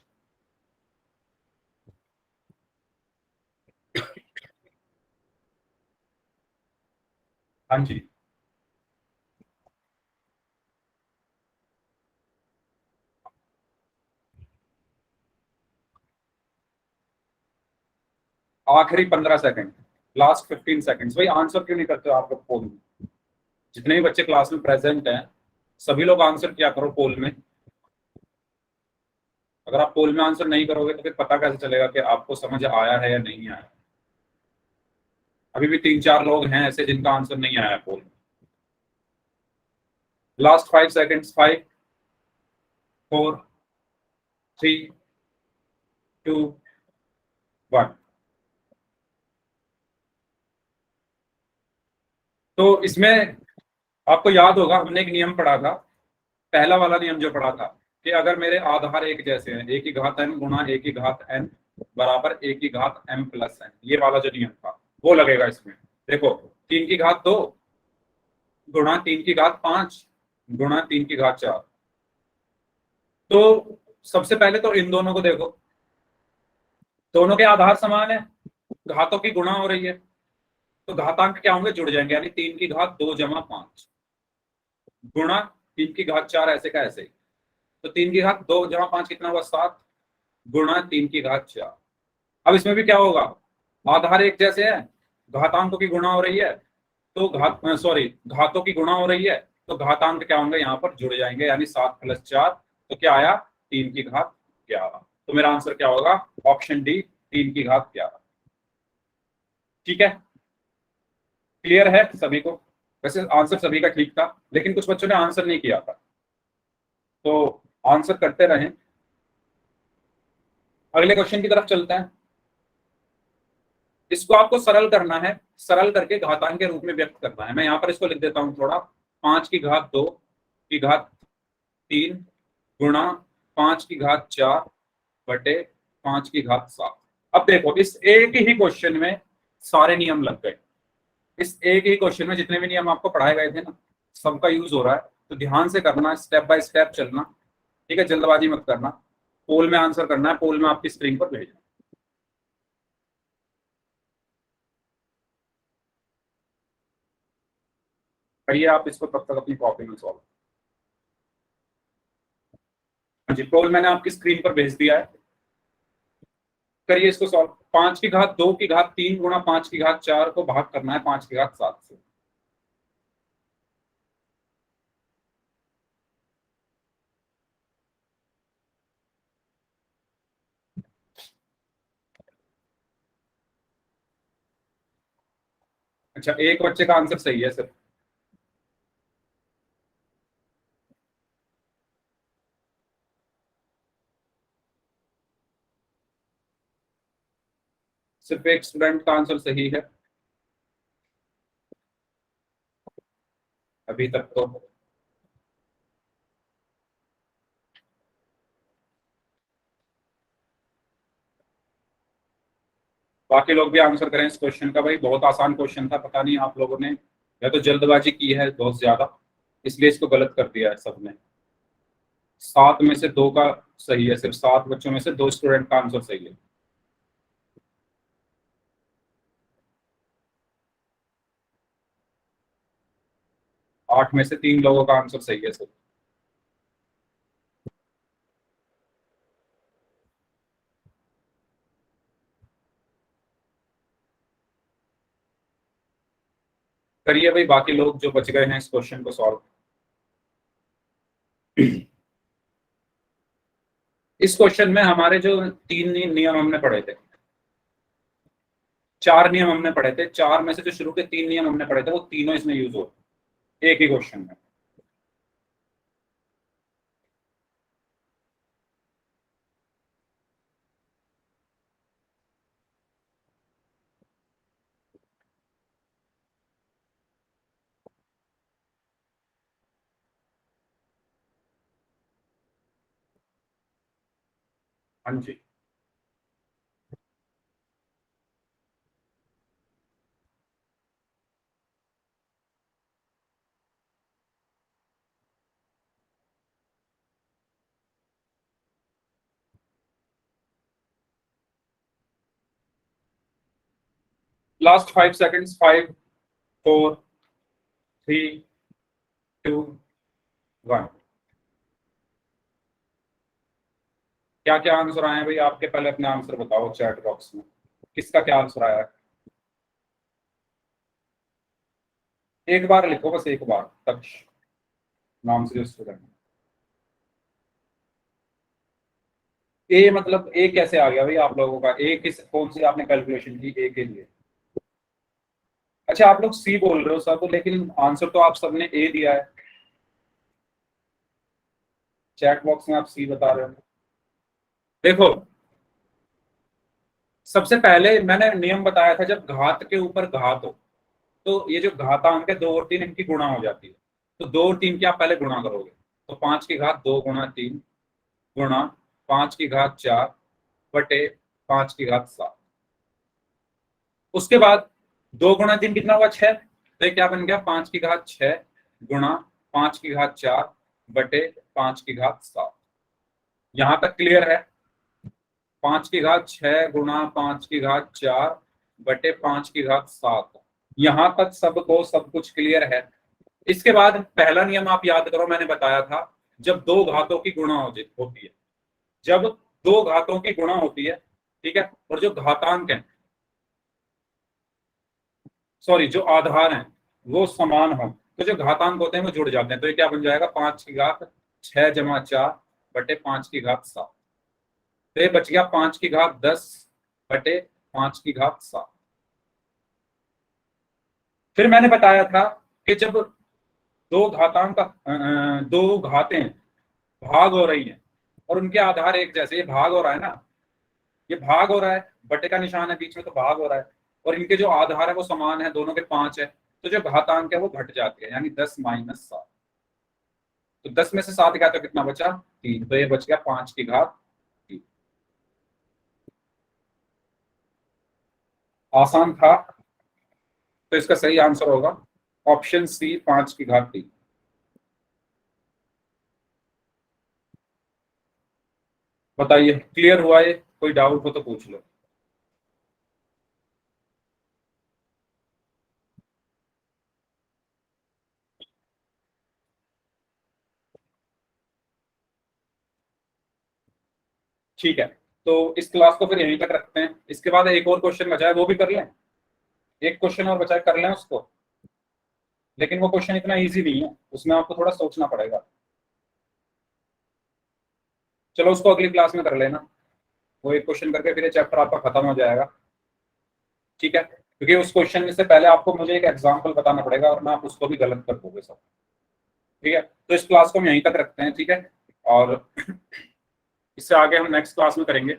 हाँ जी, आखिरी 15 सेकंड, लास्ट 15 सेकंड्स। भाई आंसर क्यों नहीं करते हो आप लोग पोल में? जितने भी बच्चे क्लास में प्रेजेंट हैं सभी लोग आंसर किया करो पोल में। अगर आप पोल में आंसर नहीं करोगे तो फिर पता कैसे चलेगा कि आपको समझ आया है या नहीं आया? अभी भी 3-4 लोग हैं ऐसे जिनका आंसर नहीं आया पोल में। Last 5 seconds, 5, 4, 3, 2, 1। तो इसमें आपको याद होगा हमने एक नियम पढ़ा था, पहला वाला नियम जो पढ़ा था कि अगर मेरे आधार एक जैसे हैं, ए की घात n गुणा ए की घात n बराबर ए की घात m प्लस n, ये वाला जो नियम था वो लगेगा इसमें। देखो 3 की घात 2 गुणा 3 की घात 5 गुणा 3 की घात 4। तो सबसे पहले तो इन दोनों को देखो, दोनों के आधार समान है, घातों की गुणा हो रही है, तो घातांक क्या होंगे, जुड़ जाएंगे, यानी 3 की घात 2 जमा 5 गुणा 3 की घात 4, ऐसे का ऐसे ही। तो 3 की घात 2 जमा 5 कितना हुआ, 7 गुणा 3 की घात 4। अब इसमें भी क्या होगा, आधार एक जैसे है, घातांकों की गुणा हो रही है, तो घातों की गुणा हो रही है, तो घातांक क्या होंगे, यहाँ पर जुड़ जाएंगे, यानी 7 + 4, तो क्या आया, 3 की घात 11। तो मेरा आंसर क्या होगा, ऑप्शन डी, 3 की घात 11। ठीक है, क्लियर है सभी को? वैसे आंसर सभी का ठीक था, लेकिन कुछ बच्चों ने आंसर नहीं किया था, तो आंसर करते रहें। अगले क्वेश्चन की तरफ चलते हैं। इसको आपको सरल करना है, सरल करके घातांक के रूप में व्यक्त करना है। मैं यहाँ पर इसको लिख देता हूँ थोड़ा, 5 की घात 2 की घात 3 गुणा 5 की घात 4 बटे 5 की घात 7। अब देखो इस एक ही क्वेश्चन में सारे नियम लग गए, इस एक ही क्वेश्चन में जितने भी नियम आपको पढ़ाए गए थे ना, सबका यूज हो रहा है। तो ध्यान से करना, स्टेप बाय स्टेप चलना, ठीक है, जल्दबाजी मत करना। पोल में आंसर करना है, पोल में आपकी स्क्रीन पर भेजना। करिए आप इसको तब तक अपनी कॉपी में सॉल्व। हाँ जी, पोल मैंने आपकी स्क्रीन पर भेज दिया है, करिए इसको सॉल्व। 5 की घात 2 की घात 3 गुणा 5 की घात 4 को भाग करना है 5 की घात 7 से। अच्छा, एक बच्चे का आंसर सही है सिर्फ। सिर्फ एक स्टूडेंट का आंसर सही है अभी तक तो। बाकी लोग भी आंसर करें इस क्वेश्चन का। भाई बहुत आसान क्वेश्चन था, पता नहीं आप लोगों ने या तो जल्दबाजी की है बहुत ज्यादा, इसलिए इसको गलत कर दिया है सबने। 7 में से 2 का सही है, सिर्फ 7 बच्चों में से 2 स्टूडेंट का आंसर सही है। आठ में से 3 लोगों का आंसर सही है सिर्फ। करिए भाई बाकी लोग जो बच गए हैं इस क्वेश्चन को सॉल्व। इस क्वेश्चन में हमारे जो 3 नियम हमने पढ़े थे, 4 नियम हमने पढ़े थे, 4 में से जो शुरू के 3 नियम हमने पढ़े थे वो तीनों इसमें यूज हो एक ही क्वेश्चन में। हाँ जी। Last 5 seconds, 5 4 3 2 1। क्या क्या आंसर आए हैं भाई आपके? पहले अपने आंसर बताओ चैट बॉक्स में, किसका क्या आंसर आया है। एक बार लिखो, बस एक बार, तक्ष नाम से जो स्टूडेंट। ए मतलब ए कैसे आ गया भाई आप लोगों का? ए किस कौन सी आपने कैलकुलेशन की ए के लिए? अच्छा आप लोग सी बोल रहे हो सब, लेकिन आंसर तो आप सबने ए दिया है। चैट बॉक्स में आप सी बता रहे हो। देखो सबसे पहले मैंने नियम बताया था, जब घात के ऊपर घात हो तो ये जो घातांक है 2 और 3 इनकी गुणा हो जाती है। तो 2 और 3 की आप पहले गुणा करोगे, तो 5 की घात 2 गुणा 3 गुणा 5 की घात 4 बटे 5 की घात 7। उसके बाद 2 गुणा 3 कितना हुआ? 6। तो ये क्या बन गया? 5 की घात 6 गुणा 5 की घात 4 बटे 5 की घात 7। यहां तक क्लियर है? 5 की घात 6 गुणा 5 की घात 4 बटे 5 की घात 7। यहां तक सबको सब कुछ क्लियर है? इसके बाद पहला नियम आप याद करो, मैंने बताया था जब दो घातों की गुणा होती है, जब दो घातों की गुणा होती है, ठीक है, और जो घातांक है, सॉरी जो आधार हैं वो समान हो, तो जो घातांक होते हैं वो जुड़ जाते हैं। तो ये क्या बन जाएगा? 5 की घात 6 जमा 4 बटे 5 की घात 7। तो ये बच गया 5 की घात 10 बटे 5 की घात 7। फिर मैंने बताया था कि जब दो घातांक दो घातें भाग हो रही हैं और उनके आधार एक जैसे, ये भाग हो रहा है ना, ये भाग हो रहा है, बटे का निशान है बीच में तो भाग हो रहा है, और इनके जो आधार है वो समान है, दोनों के 5 है, तो जो घातांक है वो घट जाती है, यानी 10 माइनस 7। तो 10 में से 7 गया तो कितना बचा? 3। तो ये बच गया 5 की घात 3। आसान था, तो इसका सही आंसर होगा ऑप्शन सी, 5 की घात 3। बताइए क्लियर हुआ ये? कोई डाउट हो तो पूछ लो। ठीक है, तो इस क्लास को फिर यहीं तक रखते हैं। इसके बाद एक और क्वेश्चन बचा है, वो भी कर लें। एक क्वेश्चन और बचा है, कर लें उसको। लेकिन वो क्वेश्चन इतना इजी नहीं है, उसमें आपको थोड़ा सोचना पड़ेगा। चलो उसको अगली क्लास में कर लेना। वो एक क्वेश्चन करके फिर ये चैप्टर आपका खत्म हो जाएगा। ठीक है, क्योंकि उस क्वेश्चन में से पहले आपको मुझे एक एग्जाम्पल बताना पड़ेगा, वरना आप उसको भी गलत कर दोगे सब। ठीक है, तो इस क्लास को हम यहीं तक रखते हैं। ठीक है, और इससे आगे हम नेक्स्ट क्लास में करेंगे।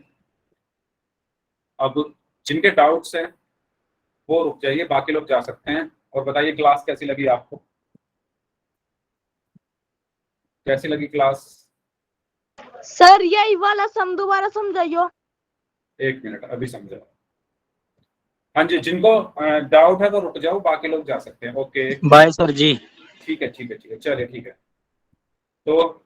अब जिनके डाउट्स हैं वो रुक जाइए, बाकी लोग जा सकते हैं। और बताइए क्लास कैसी लगी आपको? कैसी लगी क्लास? सर यही वाला सम दोबारा समझाइयो। 1 मिनट, अभी समझा। हाँ जी, जिनको डाउट है तो रुक जाओ, बाकी लोग जा सकते हैं। ओके, बाय सर जी। ठीक है, चलिए ठीक है। तो